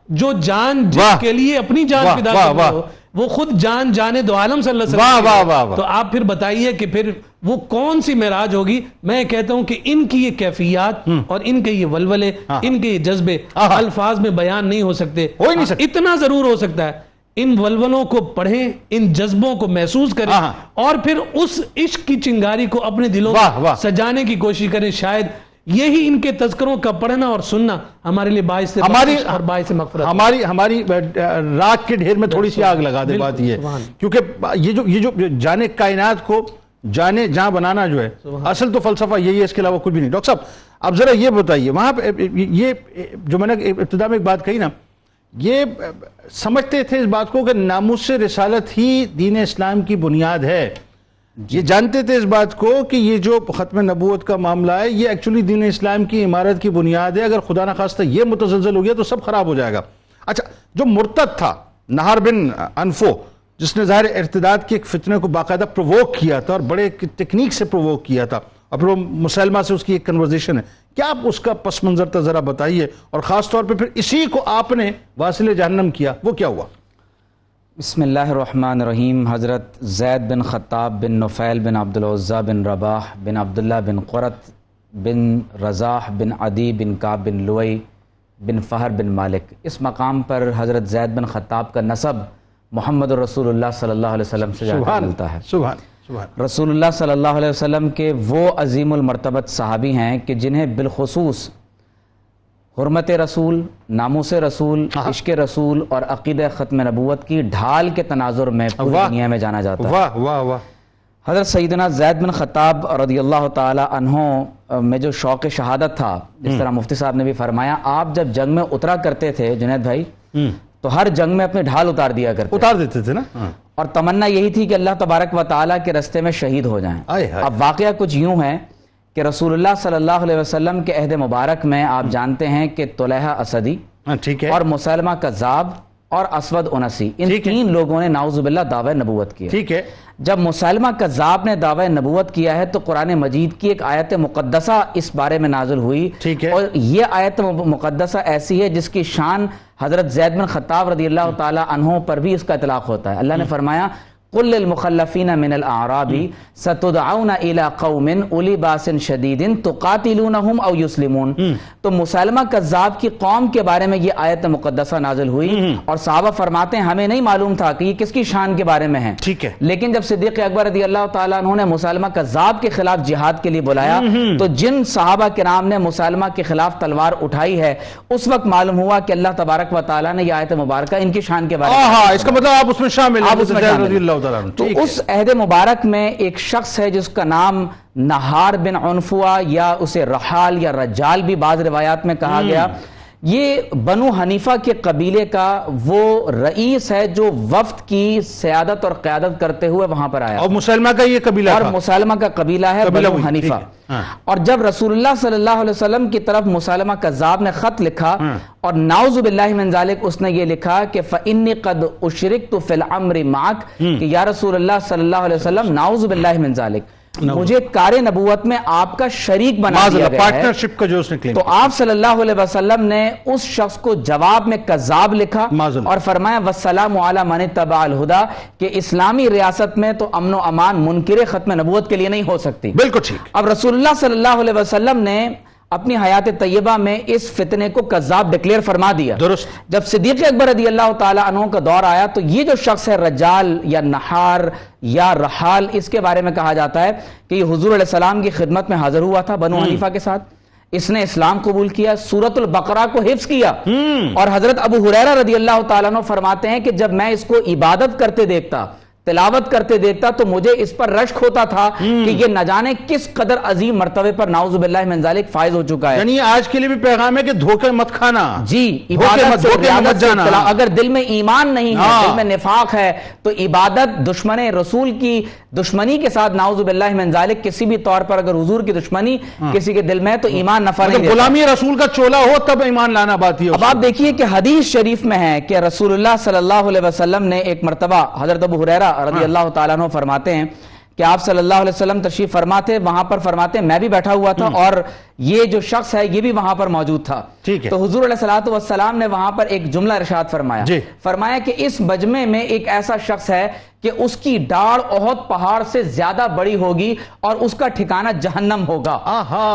جو جان جس کے لیے اپنی جان فدا کر رہا ہو وہ خود جان جانے دو عالم صلی اللہ علیہ وسلم، تو آپ پھر بتائیے کہ پھر وہ کون سی معراج ہوگی. میں کہتا ہوں کہ ان کی یہ کیفیات اور ان کے یہ ولولے، ان کے یہ جذبے الفاظ میں بیان نہیں ہو سکتے. اتنا ضرور ہو سکتا ہے، ان ولولوں کو پڑھیں، ان جذبوں کو محسوس کریں اور پھر اس عشق کی چنگاری کو اپنے دلوں میں سجانے کی کوشش کریں. شاید یہی ان کے تذکروں کا پڑھنا اور سننا ہمارے لیے باعث اور باعث مغفرت. ہماری راک کے ڈھیر میں تھوڑی سی آگ لگا دے. بات یہ ہے کیونکہ یہ جو جانے کائنات کو جانے جہاں بنانا جو ہے اصل تو فلسفہ یہی ہے، اس کے علاوہ کچھ بھی نہیں. ڈاکٹر صاحب اب ذرا یہ بتائیے، وہاں پہ یہ جو میں نے ابتدا میں ایک بات کہی نا، یہ سمجھتے تھے اس بات کو کہ ناموس رسالت ہی دین اسلام کی بنیاد ہے. یہ جانتے تھے اس بات کو کہ یہ جو ختم نبوت کا معاملہ ہے یہ ایکچولی دین اسلام کی عمارت کی بنیاد ہے. اگر خدا نخواستہ یہ متزلزل ہو گیا تو سب خراب ہو جائے گا. اچھا، جو مرتد تھا نہار بن انفو، جس نے ظاہر ارتداد کے ایک فتنے کو باقاعدہ پرووک کیا تھا اور بڑے ٹیکنیک سے پرووک کیا تھا، اور پھر وہ مسلمہ سے اس کی ایک کنورزیشن ہے. کیا آپ اس کا پس منظر تھا ذرا بتائیے، اور خاص طور پہ پھر اسی کو آپ نے واصل جہنم کیا، وہ کیا ہوا؟ بسم اللہ الرحمن الرحیم. حضرت زید بن خطاب بن نفیل بن عبد العزیٰ بن رباح بن عبداللہ بن قرط بن رزاح بن عدی بن کعب بن لوئی بن فہر بن مالک، اس مقام پر حضرت زید بن خطاب کا نسب محمد رسول اللہ صلی اللہ علیہ وسلم سے جا کر ملتا ہے. سبحان رسول اللہ صلی اللہ علیہ وسلم کے وہ عظیم المرتبت صحابی ہیں کہ جنہیں بالخصوص حرمت رسول، ناموس رسول، عشق رسول اور عقیدہ ختم نبوت کی ڈھال کے تناظر میں پوری دنیا میں جانا جاتا ہے. واہ واہ واہ. حضرت سیدنا زید بن خطاب رضی اللہ تعالی عنہ میں جو شوق شہادت تھا، جس طرح مفتی صاحب نے بھی فرمایا، آپ جب جنگ میں اترا کرتے تھے جنید بھائی، تو ہر جنگ میں اپنے ڈھال اتار دیا کرتے، اتار دیتے تھے نا، اور تمنا یہی تھی کہ اللہ تبارک و تعالیٰ کے رستے میں شہید ہو جائیں. اب واقعہ کچھ یوں ہے کہ رسول اللہ صلی اللہ علیہ وسلم کے عہد مبارک میں آپ جانتے ہیں کہ طلحہ اسدی اور مسلمہ کذاب اور اسود انسی، ان تین لوگوں نے نعوذ باللہ دعوی نبوت کیا. ٹھیک ہے. جب مسلمہ کذاب نے دعوی نبوت کیا ہے تو قرآن مجید کی ایک آیت مقدسہ اس بارے میں نازل ہوئی، اور یہ آیت مقدسہ ایسی ہے جس کی شان حضرت زید بن خطاب رضی اللہ تعالی عنہ پر بھی اس کا اطلاق ہوتا ہے. اللہ نے فرمایا قل للمخلفین من الاعراب ستدعون الى قوم اولی باس شدید تقاتلونہم او یسلمون. تو مسلمہ کذاب کی قوم کے بارے میں یہ آیت مقدسہ نازل ہوئی، اور صحابہ فرماتے ہیں ہمیں نہیں معلوم تھا کہ یہ کس کی شان کے بارے میں ہے. ٹھیک ہے. لیکن جب صدیق اکبر رضی اللہ تعالیٰ عنہ نے مسلمہ کذاب کے خلاف جہاد کے لیے بلایا تو جن صحابہ کرام نے مسلمہ کے خلاف تلوار اٹھائی ہے، اس وقت معلوم ہوا کہ اللہ تبارک و تعالیٰ نے یہ آیت مبارکہ ان کی شان کے بارے میں، اس کا مطلب آپ اس میں شامل ہیں. تو اس عہد مبارک میں ایک شخص ہے جس کا نام نہار بن عنفوہ یا اسے رحال یا رجال بھی بعض روایات میں کہا گیا. یہ بنو حنیفہ کے قبیلے کا وہ رئیس ہے جو وفد کی سیادت اور قیادت کرتے ہوئے وہاں پر آیا، اور مسلمہ کا یہ قبیلہ اور مسلمہ کا قبیلہ ہے بنو حنیفہ. اور جب رسول اللہ صلی اللہ علیہ وسلم کی طرف مسلمہ کذاب نے خط لکھا، اور نعوذ باللہ من ذالک اس نے یہ لکھا کہ فَإِنِّي قَدْ أُشْرِكْتُ فِي الْأَمْرِ مَعَكَ، کہ یا رسول اللہ صلی اللہ علیہ وسلم نعوذ باللہ من ذالک، مجھے کار نبوت میں آپ کا شریک بنا دیا گیا ہے. پارٹنرشپ کا جو اس نے کلیم. تو آپ صلی اللہ علیہ وسلم نے اس شخص کو جواب میں کذاب لکھا اور فرمایا وَالسَّلَامُ عَلَى مَنِ اتَّبَعَ الْهُدَى، کہ اسلامی ریاست میں تو امن و امان منکر ختم نبوت کے لیے نہیں ہو سکتی. بالکل ٹھیک. اب رسول اللہ صلی اللہ علیہ وسلم نے اپنی حیات طیبہ میں اس فتنے کو کذاب ڈکلیئر فرما دیا. درست. جب صدیق اکبر رضی اللہ تعالی عنہ کا دور آیا تو یہ جو شخص ہے رجال یا نہار یا رحال، اس کے بارے میں کہا جاتا ہے کہ یہ حضور علیہ السلام کی خدمت میں حاضر ہوا تھا بنو حنیفہ کے ساتھ. اس نے اسلام قبول کیا، سورۃ البقرہ کو حفظ کیا، اور حضرت ابو ہریرہ رضی اللہ تعالیٰ عنہ فرماتے ہیں کہ جب میں اس کو عبادت کرتے دیکھتا، تلاوت کرتے دیکھتا، تو مجھے اس پر رشک ہوتا تھا کہ یہ نہ جانے کس قدر عظیم مرتبے پر نعوذ باللہ من ذالک فائز ہو چکا ہے. یعنی آج کے لیے بھی پیغام ہے کہ دھوکے مت کھانا. جی، عبادت مت جانا. اگر دل میں ایمان نہیں ہے، دل میں نفاق ہے، تو عبادت دشمن رسول کی دشمنی کے ساتھ نعوذ باللہ من ذالک کسی بھی طور پر اگر حضور کی دشمنی کسی کے دل میں، تو ایمان نفع نہیں دیتا. غلامی رسول کا چولا ہو تب ایمان لانا بات ہی. اب آپ دیکھیے کہ حدیث شریف میں ہے کہ رسول اللہ صلی اللہ علیہ وسلم نے ایک مرتبہ، حضرت ابو ہریرہ رضی اللہ تعالیٰ عنہ فرماتے ہیں کہ آپ صلی اللہ علیہ وسلم تشریف فرماتے، وہاں پر فرماتے میں بھی بیٹھا ہوا تھا اور یہ جو شخص ہے یہ بھی وہاں پر موجود تھا. تو حضور علیہ الصلوۃ والسلام نے وہاں پر ایک جملہ ارشاد فرمایا، فرمایا کہ اس مجمع میں ایک ایسا شخص ہے کہ اس کی ڈاڑھ احد پہاڑ سے زیادہ بڑی ہوگی اور اس کا ٹھکانہ جہنم ہوگا.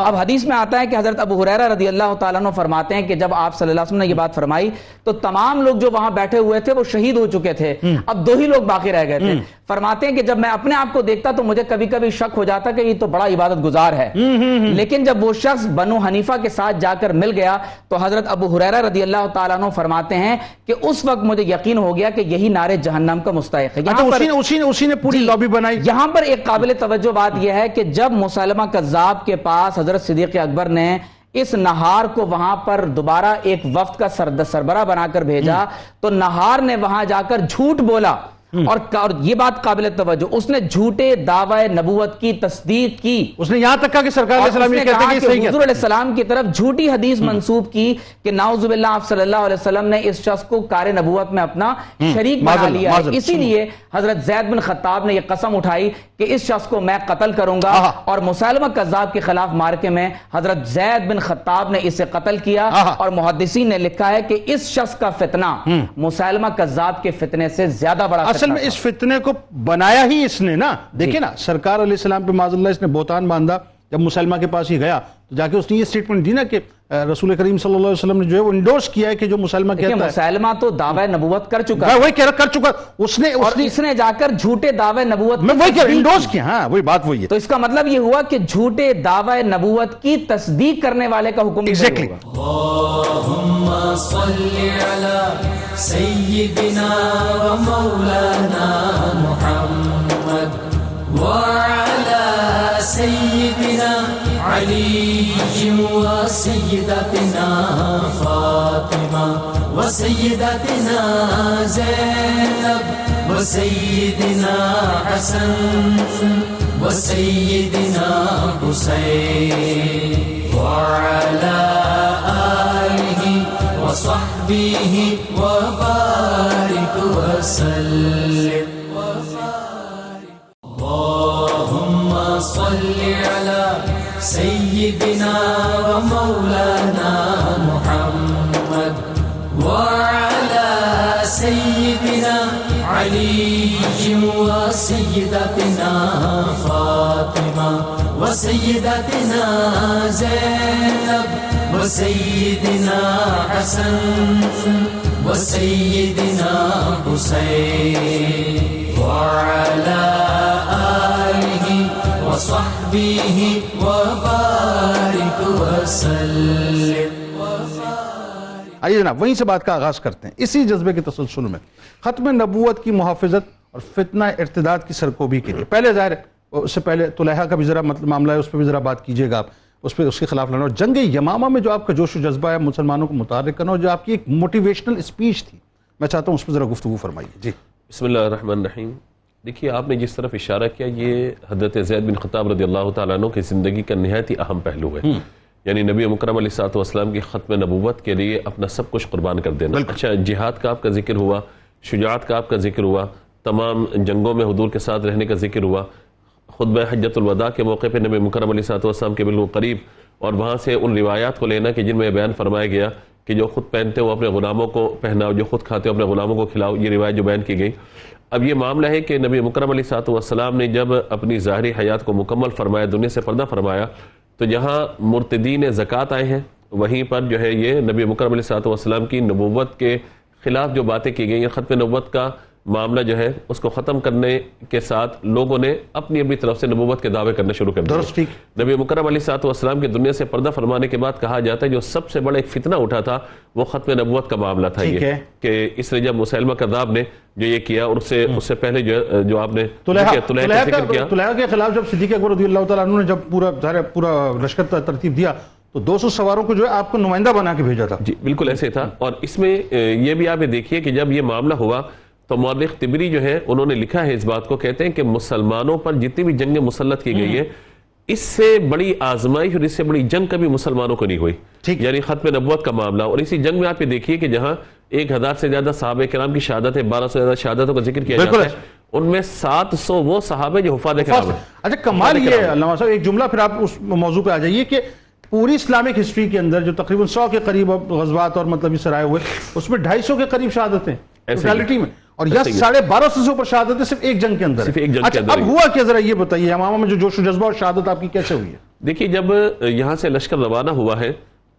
اب حدیث میں آتا ہے کہ حضرت ابو ہریرہ رضی اللہ تعالیٰ عنہ فرماتے ہیں کہ جب آپ صلی اللہ علیہ وسلم نے یہ بات فرمائی تو تمام لوگ جو وہاں بیٹھے ہوئے تھے وہ شہید ہو چکے تھے، اب 2 ہی لوگ باقی رہ گئے تھے. فرماتے ہیں کہ جب میں اپنے آپ کو دیکھتا تو مجھے کبھی کبھی شک ہو جاتا کہ یہ تو بڑا عبادت گزار ہے، لیکن جب وہ شخص بنو حنیفہ کے ساتھ جا کر مل گیا تو حضرت ابو ہریرہ رضی اللہ تعالیٰ عنہ فرماتے ہیں کہ اس وقت مجھے یقین ہو گیا کہ یہی نار جہنم کا مستحق ہے. اسی نے پوری لابی بنائی. یہاں پر ایک قابل توجہ بات یہ ہے کہ جب مسلمہ کذاب کے پاس حضرت صدیق اکبر نے اس نہار کو وہاں پر دوبارہ ایک وفد کا سربراہ بنا کر بھیجا تو نہار نے وہاں جا کر جھوٹ بولا اور یہ بات قابل توجہ، اس نے جھوٹے دعوی نبوت کی تصدیق کی، اس نے یہاں تک کہا کہ سرکار علیہ السلام یہ کہتے ہیں کہ حضور علیہ السلام کی طرف جھوٹی حدیث منسوب کی کہ نعوذ باللہ آپ صلی اللہ علیہ وسلم نے اس شخص کو کار نبوت میں اپنا شریک بنا لیا ہے، اسی لیے حضرت زید بن خطاب نے یہ قسم اٹھائی کہ اس شخص کو میں قتل کروں گا، اور مسیلمہ کذاب کے خلاف مارکے میں حضرت زید بن خطاب نے اسے قتل کیا، اور محدثین نے لکھا ہے کہ اس شخص کا فتنہ مسیلمہ کذاب کے فتنے سے زیادہ بڑا اصل میں اس فتنے کو بنایا ہی اس نے نا. دیکھیں نا سرکار علیہ السلام پہ معاذ اللہ اس نے بہتان باندھا. جب مسلمہ کے پاس ہی گیا تو جا کے اس نے یہ سٹیٹمنٹ دی نا کہ رسول کریم صلی اللہ علیہ وسلم نے جو ہے وہ انڈورس کیا ہے کہ جو مسلمہ کہتا ہے. مسلمہ تو دعوی نبوت کر چکا ہے، وہی کر چکا اس نے جا کر جھوٹے دعوی نبوت میں وہی انڈورس کیا. ہاں وہی بات وہی ہے. تو اس کا مطلب یہ ہوا کہ جھوٹے دعوی نبوت کی تصدیق کرنے والے کا حکم ایگزیکٹلی. اللہم صلی علی سیدنا و مولانا محمد وعلى سيدنا علي وسيدتنا فاطمة وسيدتنا زينب وسيدنا حسن وسيدنا حسين وعلى آله وصحبه وبارك وسلم. اللهم صل على سيدنا ومولانا محمد وعلى سيدنا علي وسيدتنا فاطمة وسيدتنا زينب وسيدنا حسن وسيدنا حسين وعلى آله وصحبه وبارك وسلم. آئیے جناب وہیں سے بات کا آغاز کرتے ہیں اسی جذبے کے تسلسل میں ختم نبوت کی محافظت اور فتنہ ارتداد کی سرکوبی کے لیے. پہلے ظاہر ہے اس سے پہلے طلحہ کا بھی ذرا معاملہ ہے، اس پہ بھی ذرا بات کیجئے گا آپ، اس پہ اس کے خلاف لڑنا. اور جنگ یمامہ میں جو آپ کا جوش و جذبہ ہے مسلمانوں کو متحرک کرنا، اور جو آپ کی ایک موٹیویشنل اسپیچ تھی، میں چاہتا ہوں اس پہ ذرا گفتگو فرمائیے. جی بسم اللہ الرحمن الرحیم. دیکھیے آپ نے جس طرف اشارہ کیا یہ حضرت زید بن خطاب رضی اللہ تعالیٰ عنہ کی زندگی کا نہایت ہی اہم پہلو ہے. یعنی نبی مکرم علیہ الصلوۃ والسلام کی ختم نبوت کے لیے اپنا سب کچھ قربان کر دینا. اچھا جہاد کا آپ کا ذکر ہوا، شجاعت کا آپ کا ذکر ہوا، تمام جنگوں میں حضور کے ساتھ رہنے کا ذکر ہوا، خطبہ حجۃ الوداع کے موقع پہ نبی مکرم علیہ الصلوۃ والسلام کے بالکل قریب، اور وہاں سے ان روایات کو لینا کہ جن میں بیان فرمایا گیا کہ جو خود پہنتے ہو اپنے غلاموں کو پہناؤ، جو خود کھاتے ہو اپنے غلاموں کو کھلاؤ، یہ روایت جو بیان کی گئی. اب یہ معاملہ ہے کہ نبی مکرم علیہ الصلوۃ والسلام نے جب اپنی ظاہری حیات کو مکمل فرمایا، دنیا سے پردہ فرمایا، تو جہاں مرتدین زکوٰۃ آئے ہیں وہیں پر جو ہے یہ نبی مکرم علیہ الصلوۃ والسلام کی نبوت کے خلاف جو باتیں کی گئی ہیں، ختم نبوت کا معاملہ جو ہے اس کو ختم کرنے کے ساتھ لوگوں نے اپنی اپنی طرف سے نبوت کے دعوے کرنے شروع کر دیے. نبی مکرم علیہ الصلوۃ والسلام کی دنیا سے پردہ فرمانے کے بعد کہا جاتا ہے جو سب سے بڑا ایک فتنہ اٹھا تھا وہ ختم نبوت کا معاملہ تھا. یہ کہ اس نے جب مسیلمہ کذاب نے جو یہ کیا، اور اس سے پہلے جو آپ نے طلحہ کا ذکر کیا، طلحہ کے خلاف جب صدیق اکبر رضی اللہ تعالیٰ عنہ نے جب پورا لشکر ترتیب دیا تو 200 سواروں کو جو ہے آپ کو نمائندہ بنا کے بھیجا تھا. جی بالکل ایسے تھا. اور اس میں یہ بھی آپ دیکھیے کہ جب یہ معاملہ ہوا تو مورخ طبری جو ہے انہوں نے لکھا ہے اس بات کو، کہتے ہیں کہ مسلمانوں پر جتنی بھی جنگیں مسلط کی گئی ہے اس سے بڑی آزمائش اور اس سے بڑی جنگ کبھی مسلمانوں کو نہیں ہوئی. یعنی ختم نبوت کا معاملہ. اور اسی جنگ میں آپ یہ دیکھیے کہ جہاں 1000 سے زیادہ صحابہ کرام کی شہادت ہے، 1200 سے زیادہ شہادتوں کا ذکر کیا جاتا ہے، ان میں 700 وہ صحابہ جو حفاظ کرام ہیں. اچھا کمال یہ علامہ صاحب ایک جملہ پھر آپ اس موضوع پہ آ جائیے کہ پوری اسلامک ہسٹری کے اندر جو تقریباً 100 کے قریب غزوات اور مطلب اس رائے ہوئے اس میں 250 کے قریب شہادتیں ٹوٹالٹی میں، اور یہ 1250 سے اوپر شہادتیں صرف ایک جنگ کے اندر. اچھا اب ہوا کیا ذرا یہ بتائیے یمامہ میں جو جوش و جذبہ اور شہادت آپ کی کیسے ہوئی ہے؟ دیکھیے جب یہاں سے لشکر روانہ ہوا ہے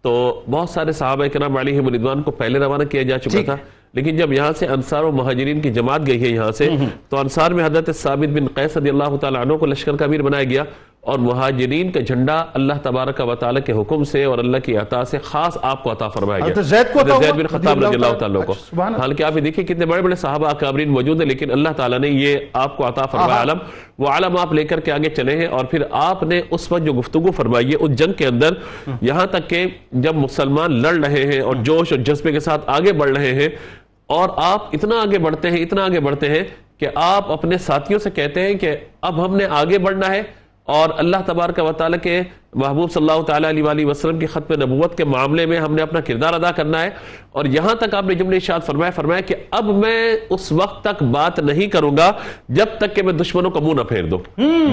تو بہت سارے صحابہ کرام علیہم رضوان کو پہلے روانہ کیا جا چکا تھا، لیکن جب یہاں سے انصار و مہاجرین کی جماعت گئی ہے یہاں سے تو انصار میں حضرت ثابت بن قیس رضی اللہ تعالیٰ عنہ کو لشکر کا امیر بنایا گیا، اور مہاجرین کا جھنڈا اللہ تبارک و تعالیٰ کے حکم سے اور اللہ کی عطا سے خاص آپ کو عطا فرمایا گیا، زید بن خطاب رضی اللہ تعالیٰ کو. حالانکہ آپ دیکھیں کتنے بڑے بڑے صحابہ اکابرین موجود ہیں، لیکن اللہ تعالیٰ نے یہ آپ کو عطا فرمایا علم. وہ علم آپ لے کر کے آگے چلے ہیں، اور پھر آپ نے اس وقت جو گفتگو فرمائی ہے اس جنگ کے اندر، یہاں تک کہ جب مسلمان لڑ رہے ہیں اور جوش اور جذبے کے ساتھ آگے بڑھ رہے ہیں، اور آپ اتنا آگے بڑھتے ہیں کہ آپ اپنے ساتھیوں سے کہتے ہیں کہ اب ہم نے آگے بڑھنا ہے اور اللہ تبارک و تعالیٰ کے محبوب صلی اللہ تعالیٰ علیہ وسلم کی ختم نبوت کے معاملے میں ہم نے اپنا کردار ادا کرنا ہے. اور یہاں تک آپ نے جملے ارشاد فرمایا کہ اب میں اس وقت تک بات نہیں کروں گا جب تک کہ میں دشمنوں کا منہ نہ پھیر دوں.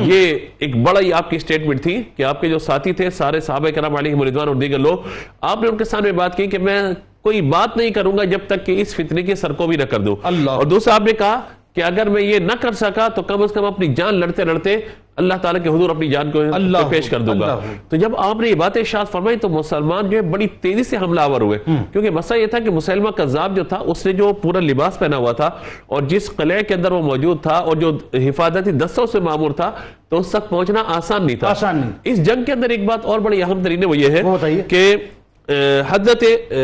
یہ ایک بڑا ہی آپ کی سٹیٹمنٹ تھی کہ آپ کے جو ساتھی تھے سارے صحابہ کرام علیہم رضوان اور دیگر لوگ, آپ نے ان کے سامنے بات کی کہ میں کوئی بات نہیں کروں گا جب تک کہ اس فتنے کی سر کو بھی نہ کر دوں. اور دوسرا آپ نے کہا کہ اگر میں یہ نہ کر سکا تو کم از کم اپنی جان لڑتے لڑتے اللہ تعالیٰ کے حضور اپنی جان کو پیش کر دوں گا. تو جب آپ نے یہ باتیں ارشاد فرمائی تو مسلمان جو ہے بڑی تیزی سے حملہ آور ہوئے, کیونکہ مسئلہ یہ تھا کہ مسلمہ کذاب جو تھا اس نے جو پورا لباس پہنا ہوا تھا اور جس قلعے کے اندر وہ موجود تھا اور جو حفاظتی دستوں سے معمور تھا تو اس تک پہنچنا آسان نہیں تھا. اس جنگ کے اندر ایک بات اور بڑی اہم ترین ہے, وہ یہ ہے کہ حضرت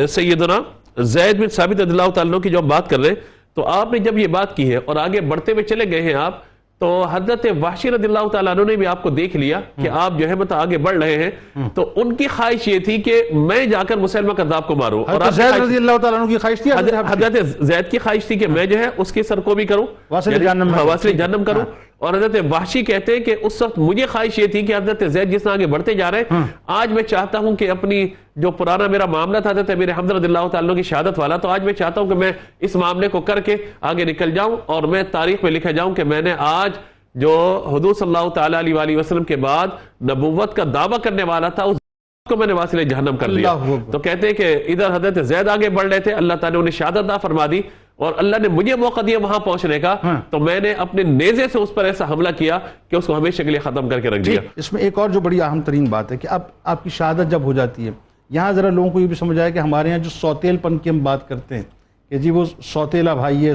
سیدنا زید بن ثابت رضی اللہ تعالیٰ کی جو ہم بات کر رہے ہیں, تو آپ نے جب یہ بات کی ہے اور آگے بڑھتے ہوئے چلے گئے ہیں آپ, تو حضرت وحشی رضی اللہ تعالیٰ عنہ نے بھی آپ کو دیکھ لیا کہ آپ جو ہے مطلب آگے بڑھ رہے ہیں, تو ان کی خواہش یہ تھی کہ میں جا کر مسلمہ کذاب کو ماروں. اور زید رضی اللہ تعالیٰ عنہ کی خواہش تھی, حضرت زید کی خواہش تھی کہ میں جو ہے اس کی سر کو بھی کروں, واصل جہنم کروں. اور حضرت وحشی کہتے ہیں کہ اس وقت مجھے خواہش یہ تھی کہ حضرت زید جس نے آگے بڑھتے جا رہے ہیں, آج میں چاہتا ہوں کہ اپنی جو پرانا میرا معاملہ تھا حضرت امیر حمزہ رضی اللہ تعالیٰ کی شہادت والا, تو آج میں چاہتا ہوں کہ میں اس معاملے کو کر کے آگے نکل جاؤں اور میں تاریخ میں لکھا جاؤں کہ میں نے آج جو حضور صلی اللہ تعالیٰ علیہ وسلم کے بعد نبوت کا دعویٰ کرنے والا تھا اس کو میں نے واصل جہنم کر دیا. تو کہتے ہیں کہ ادھر حضرت زید آگے بڑھ رہے تھے, اللہ تعالیٰ نے انہیں شہادت عطا فرما دی اور اللہ نے مجھے موقع دیا وہاں پہنچنے کا, تو میں نے اپنے نیزے سے اس پر ایسا حملہ کیا کہ اس کو ہمیشہ کے لیے ختم کر کے رکھ دیا. اس میں ایک اور جو بڑی اہم ترین بات ہے کہ اب آپ کی شہادت جب ہو جاتی ہے, یہاں ذرا لوگوں کو یہ بھی سمجھ آیا کہ ہمارے یہاں جو سوتیل پن کی ہم بات کرتے ہیں کہ جی وہ سوتیلا بھائی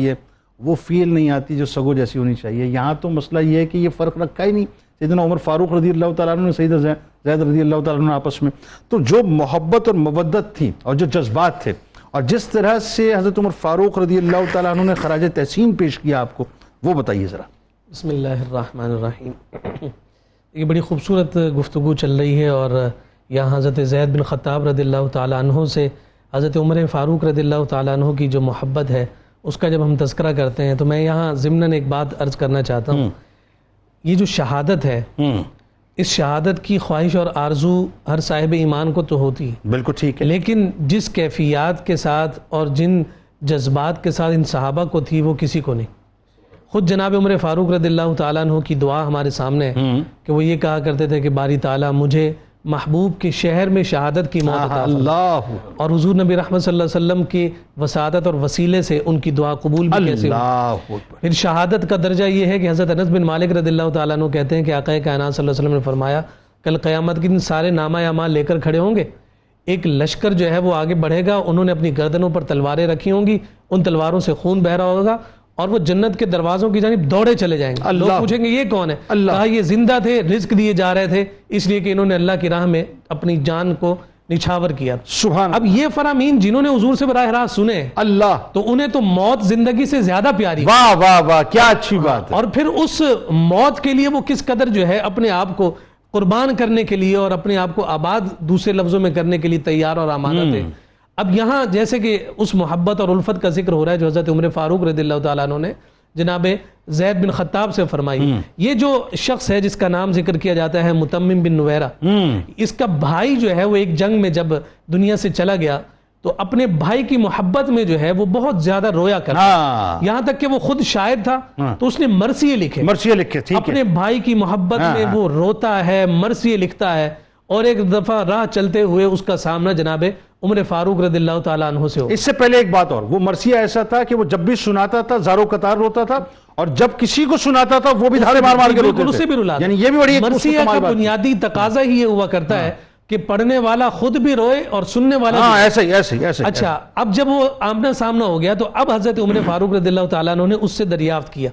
ہے, وہ فیل نہیں آتی جو سگو جیسی ہونی چاہیے. یہاں تو مسئلہ یہ ہے کہ یہ فرق رکھا ہی نہیں. سیدنا عمر فاروق رضی اللہ تعالیٰ عنہ نے سیدنا زید رضی اللہ تعالیٰ عنہ آپس میں, تو جو محبت اور مودت تھی اور جو جذبات تھے اور جس طرح سے حضرت عمر فاروق رضی اللہ تعالیٰ عنہ نے خراج تحسین پیش کیا آپ کو, وہ بتائیے ذرا. بسم اللہ الرحمن الرحیم. یہ بڑی خوبصورت گفتگو چل رہی ہے اور یہاں حضرت زید بن خطاب رضی اللہ تعالیٰ عنہ سے حضرت عمر فاروق رضی اللہ تعالیٰ عنہ کی جو محبت ہے اس کا جب ہم تذکرہ کرتے ہیں, تو میں یہاں ضمناً ایک بات عرض کرنا چاہتا ہوں. یہ جو شہادت ہے, اس شہادت کی خواہش اور آرزو ہر صاحب ایمان کو تو ہوتی ہے, بالکل ٹھیک ہے, لیکن جس کیفیات کے ساتھ اور جن جذبات کے ساتھ ان صحابہ کو تھی وہ کسی کو نہیں. خود جناب عمر فاروق رضی اللہ تعالیٰ عنہ کی دعا ہمارے سامنے ہے کہ وہ یہ کہا کرتے تھے کہ باری تعالیٰ مجھے محبوب کے شہر میں شہادت کی موت عطا فرما, اور حضور نبی رحمت صلی اللہ علیہ وسلم کی وساطت اور وسیلے سے ان کی دعا قبول بھی کیسے ہوئی. پھر شہادت کا درجہ یہ ہے کہ حضرت انس بن مالک رضی اللہ تعالیٰ عنہ کہتے ہیں کہ آقا کائنات صلی اللہ علیہ وسلم نے فرمایا کل قیامت کے دن سارے نامہ اعمال لے کر کھڑے ہوں گے, ایک لشکر جو ہے وہ آگے بڑھے گا, انہوں نے اپنی گردنوں پر تلواریں رکھی ہوں گی, ان تلواروں سے خون بہ رہا ہوگا اور وہ جنت کے دروازوں کی جانب دوڑے چلے جائیں گے. لوگ پوچھیں گے یہ کون ہے؟ کہا یہ زندہ تھے, رزق دیے جا رہے تھے اس لیے کہ انہوں نے اللہ کی راہ میں اپنی جان کو نچھاور کیا. سبحان. اب یہ فرامین جنہوں نے حضور سے براہ راست سنے اللہ, تو انہیں تو موت زندگی سے زیادہ پیاری. واہ واہ واہ, کیا اچھی بات ہے. اور پھر اس موت کے لیے وہ کس قدر جو ہے اپنے آپ کو قربان کرنے کے لیے اور اپنے آپ کو آباد دوسرے لفظوں میں کرنے کے لیے تیار اور آمادہ تھے. اب یہاں جیسے کہ اس محبت اور الفت کا ذکر ہو رہا ہے جو حضرت عمر فاروق رضی اللہ تعالیٰ عنہ نے جناب زید بن خطاب سے فرمائی. یہ جو شخص ہے جس کا نام ذکر کیا جاتا ہے متمم بن نویرہ, اس کا بھائی جو ہے وہ ایک جنگ میں جب دنیا سے چلا گیا تو اپنے بھائی کی محبت میں جو ہے وہ بہت زیادہ رویا کرتا, یہاں تک کہ وہ خود شاعر تھا تو اس نے مرثیے لکھے, اپنے بھائی کی محبت میں وہ روتا ہے, مرثیے لکھتا ہے. اور ایک دفعہ راہ چلتے ہوئے اس کا سامنا جناب عمر فاروق رضی اللہ تعالیٰ عنہ سے ہو. اس سے پہلے ایک بات اور, وہ مرثیہ ایسا تھا کہ وہ جب بھی سناتا تھا زارو قطار روتا تھا, اور جب کسی کو سناتا تھا وہ بھی دھارے مار مار کے روتے تھے. یعنی یہ بھی بڑی مرثیہ کا بنیادی تقاضا ہی یہ ہوا کرتا ہے کہ پڑھنے والا خود بھی روئے اور سننے والا ایسے ہی. اچھا, اب جب وہ آمنا سامنا ہو گیا تو اب حضرت عمر فاروق رضی اللہ تعالیٰ عنہ نے اس سے دریافت کیا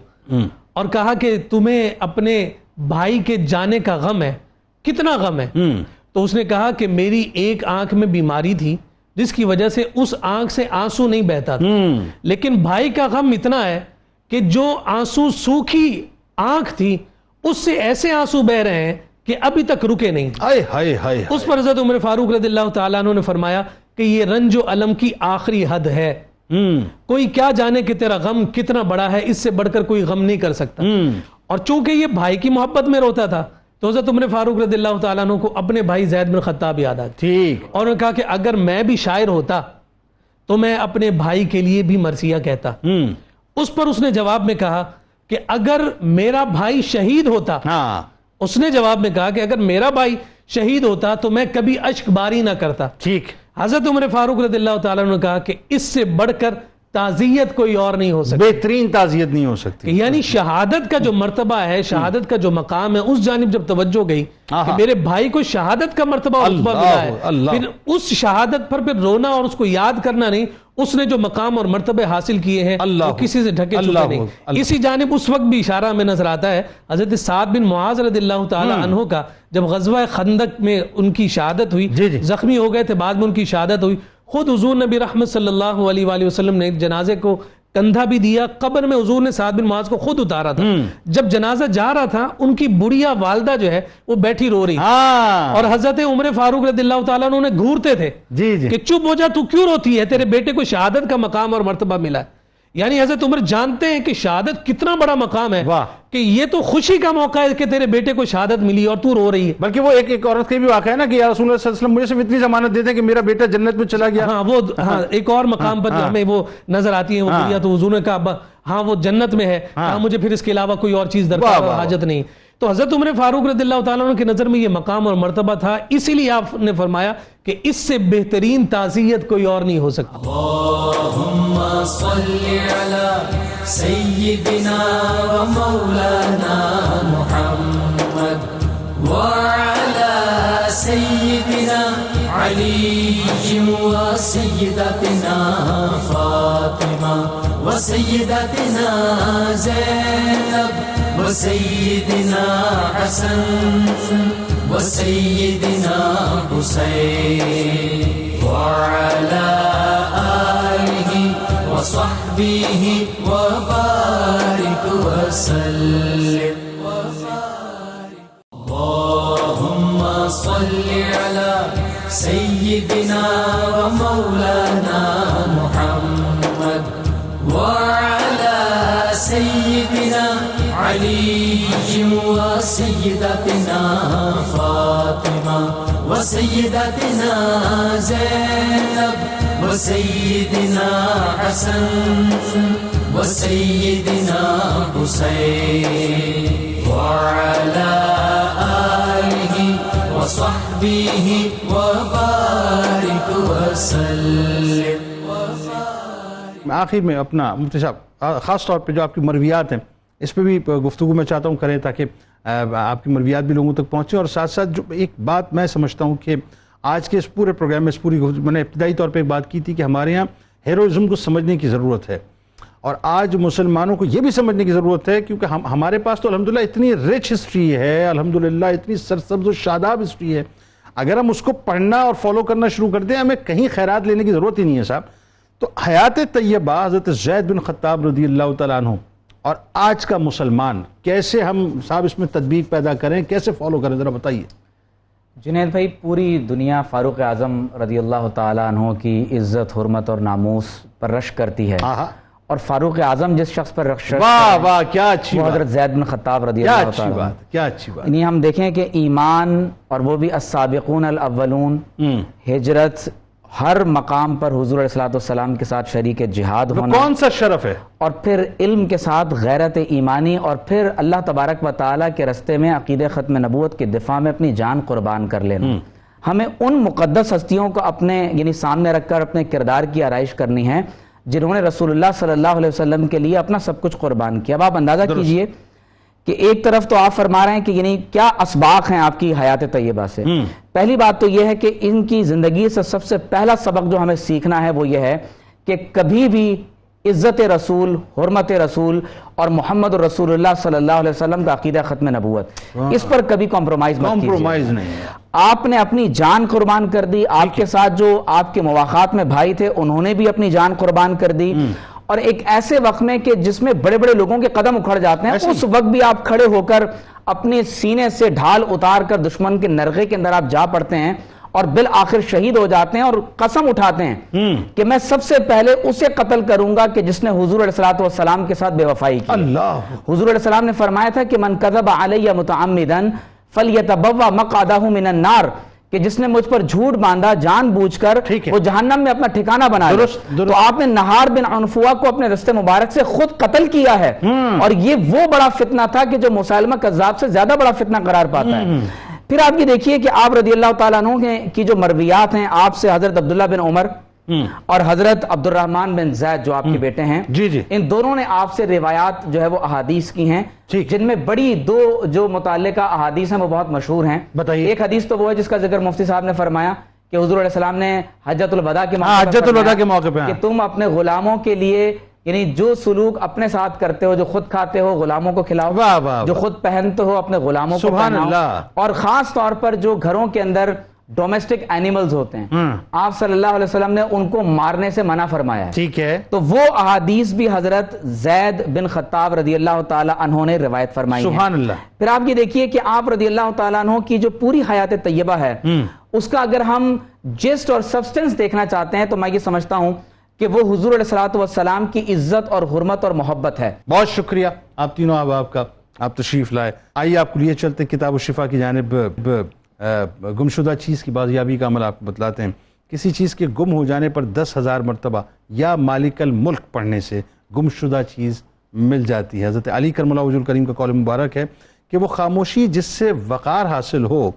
اور کہا کہ تمہیں اپنے بھائی کے جانے کا غم ہے, کتنا غم ہے؟ تو اس نے کہا کہ میری ایک آنکھ میں بیماری تھی جس کی وجہ سے اس آنکھ سے آنسو نہیں بہتا تھا, لیکن بھائی کا غم اتنا ہے کہ جو آنسو سوکھی آنکھ تھی اس سے ایسے آنسو بہ رہے ہیں کہ ابھی تک رکے نہیں. اس پر حضرت عمر فاروق رضی اللہ تعالیٰ عنہ نے فرمایا کہ یہ رنج و علم کی آخری حد ہے, کوئی کیا جانے کہ تیرا غم کتنا بڑا ہے، اس سے بڑھ کر کوئی غم نہیں کر سکتا. اور چونکہ یہ بھائی کی محبت میں روتا تھا تو حضرت عمر فاروق رضی اللہ تعالیٰ عنہ کو اپنے بھائی زید بن خطاب یاد آ گیا. ٹھیک. اور انہوں نے کہا کہ اگر میں بھی شاعر ہوتا تو میں اپنے بھائی کے لیے بھی مرثیہ کہتا. اس پر اس نے جواب میں کہا کہ اگر میرا بھائی شہید ہوتا، اس نے جواب میں کہا کہ اگر میرا بھائی شہید ہوتا تو میں کبھی اشک باری نہ کرتا. ٹھیک. حضرت عمر فاروق رضی اللہ تعالیٰ عنہ نے کہا کہ اس سے بڑھ کر تعزیت کوئی اور نہیں ہو سکتی، بہترین تعزیت نہیں ہو سکتی. یعنی شہادت کا جو مرتبہ ہے، شہادت کا جو مقام ہے، اس جانب جب توجہ گئی کہ میرے بھائی کو شہادت کا مرتبہ اور رتبہ ملا ہے، پھر اس شہادت پر پھر رونا اور اس کو یاد کرنا نہیں. اس نے جو مقام اور مرتبے حاصل کیے ہیں وہ کسی سے ڈھکے چھپے نہیں. اسی جانب اس وقت بھی اشارہ میں نظر آتا ہے حضرت سعد بن معاذ رضی اللہ تعالی عنہ کا، جب غزوہ خندق میں ان کی شہادت ہوئی، زخمی ہو گئے تھے، بعد میں ان کی شہادت ہوئی، خود حضور نبی رحمت صلی اللہ علیہ وآلہ وسلم نے جنازے کو کندھا بھی دیا. قبر میں حضور نے سعد بن معاذ کو خود اتارا تھا. جب جنازہ جا رہا تھا ان کی بڑھیا والدہ جو ہے وہ بیٹھی رو رہی، اور حضرت عمر فاروق رضی اللہ تعالیٰ عنہ نے گھورتے تھے کہ چپ ہو جا، تو کیوں روتی ہے، تیرے بیٹے کو شہادت کا مقام اور مرتبہ ملا ہے. یعنی حضرت عمر جانتے ہیں کہ شہادت کتنا بڑا مقام ہے، کہ یہ تو خوشی کا موقع ہے کہ تیرے بیٹے کو شہادت ملی اور تو رو رہی ہے. بلکہ وہ ایک عورت کے بھی واقعہ ہے نا کہ یا رسول اللہ صلی اللہ علیہ وسلم مجھے صرف اتنی ضمانت دیتے ہیں کہ میرا بیٹا جنت میں چلا گیا. وہ ایک اور مقام پر ہمیں وہ نظر آتی ہے، وہ بڑھیا. تو حضور نے کہا ہاں وہ جنت میں ہے، مجھے پھر اس کے علاوہ کوئی اور چیز درکار اور حاجت نہیں. تو حضرت عمر فاروق رضی اللہ تعالیٰ عنہ کی نظر میں یہ مقام اور مرتبہ تھا، اسی لیے آپ نے فرمایا کہ اس سے بہترین تعزیت کوئی اور نہیں ہو سکتی. اللہم صلی علی سیدنا و مولانا محمد وعلی سیدنا علی و سیدتنا فاطمہ و سیدتنا زینب و سیدنا حسن و سیدنا حسین وعلی آلہ وصحبہ وبارک وسلم. اللہم صلی علی سیدنا و مولانا محمد وعلی سیدنا علی و سیدتنا فاطمہ و سیدتنا زینب و سیدنا حسن و سیدنا حسین وعلی آلہ وصحبہ وبارک وسلم. آخر میں اپنا مفتی صاحب خاص طور پہ جو آپ کی مرویات ہیں اس پہ بھی گفتگو میں چاہتا ہوں کریں تاکہ آپ کی مرویات بھی لوگوں تک پہنچیں. اور ساتھ ساتھ جو ایک بات میں سمجھتا ہوں کہ آج کے اس پورے پروگرام میں اس پوری میں نے ابتدائی طور پہ ایک بات کی تھی کہ ہمارے ہاں ہیروئزم کو سمجھنے کی ضرورت ہے، اور آج مسلمانوں کو یہ بھی سمجھنے کی ضرورت ہے کیونکہ ہمارے پاس تو الحمدللہ اتنی رچ ہسٹری ہے، الحمدللہ اتنی سرسبز و شاداب ہسٹری ہے. اگر ہم اس کو پڑھنا اور فالو کرنا شروع کر دیں ہمیں کہیں خیرات لینے کی ضرورت ہی نہیں ہے صاحب. تو حیات طیبہ حضرت زید بن خطاب رضی اللہ تعالیٰ عنہ اور آج کا مسلمان کیسے ہم صاحب اس میں تطبیق پیدا کریں، کیسے فالو کریں، ذرا بتائیے. جنید بھائی، پوری دنیا فاروق اعظم رضی اللہ تعالیٰ عنہ کی عزت، حرمت اور ناموس پر رشک کرتی ہے، اور فاروق اعظم جس شخص پر رشک کیا اچھی وہ حضرت زید بن خطاب رضی اللہ تعالیٰ عنہ. کیا اچھی بات. یعنی ہم دیکھیں کہ ایمان اور وہ بھی السابقون الاولون، ہجرت، ہر مقام پر حضور علیہ السلام کے ساتھ شریک جہاد ہونا، کون سا شرف ہے، اور پھر علم کے ساتھ غیرت ایمانی، اور پھر اللہ تبارک و تعالیٰ کے رستے میں عقیدہ ختم نبوت کے دفاع میں اپنی جان قربان کر لینا. ہمیں ان مقدس ہستیوں کو اپنے یعنی سامنے رکھ کر اپنے کردار کی آرائش کرنی ہے جنہوں نے رسول اللہ صلی اللہ علیہ وسلم کے لیے اپنا سب کچھ قربان کیا. اب آپ اندازہ کیجئے کہ ایک طرف تو آپ فرما رہے ہیں کہ یعنی کیا اسباق ہیں آپ کی حیات طیبہ سے. پہلی بات تو یہ ہے کہ ان کی زندگی سے سب سے پہلا سبق جو ہمیں سیکھنا ہے وہ یہ ہے کہ کبھی بھی عزت رسول، حرمت رسول اور محمد رسول اللہ صلی اللہ علیہ وسلم کا عقیدہ ختم نبوت، اس پر کبھی کمپرومائز مت کیجیے. آپ نے اپنی جان قربان کر دی، آپ کے ساتھ جو آپ کے مواخات میں بھائی تھے انہوں نے بھی اپنی جان قربان کر دی، اور ایک ایسے وقت میں کہ جس میں بڑے بڑے لوگوں کے قدم اکھڑ جاتے ہیں، اس وقت بھی آپ کھڑے ہو کر اپنے سینے سے ڈھال اتار کر دشمن کے نرغے کے اندر آپ جا پڑتے ہیں اور بالآخر شہید ہو جاتے ہیں اور قسم اٹھاتے ہیں کہ میں سب سے پہلے اسے قتل کروں گا کہ جس نے حضور علیہ الصلوۃ والسلام کے ساتھ بے وفائی کی. اللہ. حضور علیہ السلام نے فرمایا تھا کہ من کذب علی متعمدا فلیتبوأ مقعدہ من النار، کہ جس نے مجھ پر جھوٹ باندھا جان بوجھ کر وہ جہنم میں اپنا ٹھکانہ بنا لے. تو آپ نے نہار بن عنفوہ کو اپنے رستے مبارک سے خود قتل کیا ہے، اور یہ وہ بڑا فتنہ تھا کہ جو مسیلمہ کذاب سے زیادہ بڑا فتنہ قرار پاتا ہے. پھر آپ یہ دیکھیے کہ آپ رضی اللہ تعالیٰ عنہ کی جو مرویات ہیں آپ سے، حضرت عبداللہ بن عمر اور حضرت عبد الرحمن بن زید جو آپ کے بیٹے ہیں، ان دونوں نے آپ سے روایات جو ہے وہ احادیث کی ہیں، جن میں بڑی دو جو متعلقہ احادیث ہیں وہ بہت مشہور ہیں. ایک حدیث تو وہ ہے جس کا ذکر مفتی صاحب نے فرمایا کہ حضور علیہ السلام نے حجۃ الوداع کے موقع پہ کہ تم اپنے غلاموں کے لیے یعنی جو سلوک اپنے ساتھ کرتے ہو، جو خود کھاتے ہو غلاموں کو کھلاؤ، جو خود پہنتے ہو اپنے غلاموں کو پہناؤ، اور خاص طور پر جو گھروں کے اندر ڈومیسٹک اینیملز ہوتے ہیں آپ صلی اللہ علیہ وسلم نے ان کو مارنے سے منع فرمایا ہے. ٹھیک ہے. تو وہ احادیث بھی حضرت زید بن خطاب رضی اللہ تعالی عنہ نے روایت فرمائی ہے. سبحان اللہ. پھر آپ یہ دیکھیے کہ آپ رضی اللہ تعالیٰ عنہ کی جو پوری حیات طیبہ ہے اس کا اگر ہم جسٹ اور سبسٹنس دیکھنا چاہتے ہیں تو میں یہ سمجھتا ہوں کہ وہ حضور علیہ الصلوۃ والسلام کی عزت اور حرمت اور محبت ہے. بہت شکریہ آپ تینوں احباب کا، آپ تشریف لائے. آئیے آپ کو لیے چلتے کتاب الشفا کی جانب. گمشدہ چیز کی بازیابی کا عمل آپ کو بتلاتے ہیں. کسی چیز کے گم ہو جانے پر 10,000 مرتبہ یا مالک الملک پڑھنے سے گمشدہ چیز مل جاتی ہے. حضرت علی کرم اللہ وجہ الکریم کا قول مبارک ہے کہ وہ خاموشی جس سے وقار حاصل ہو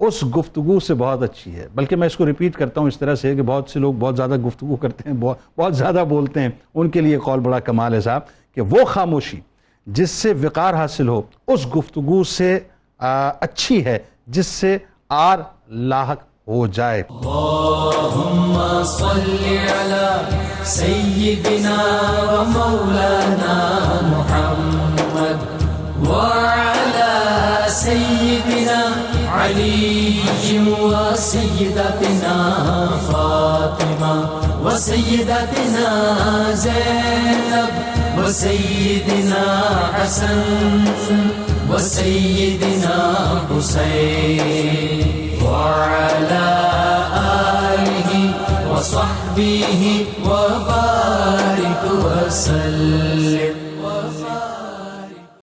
اس گفتگو سے بہت اچھی ہے. بلکہ میں اس کو ریپیٹ کرتا ہوں اس طرح سے کہ بہت سے لوگ بہت زیادہ گفتگو کرتے ہیں، بہت زیادہ بولتے ہیں. ان کے لیے قول بڑا کمال ہے صاحب کہ وہ خاموشی جس سے وقار حاصل ہو اس گفتگو سے اچھی ہے جس سے آر لاحق ہو جائے. اللہم صلی علی سیدنا و مولانا محمد وعلی سیدنا علی و سیدتنا فاطمہ و سیدتنا زینب و سیدنا حسن وسيدنا حسين وعلى آله وصحبه وبارك وسلم.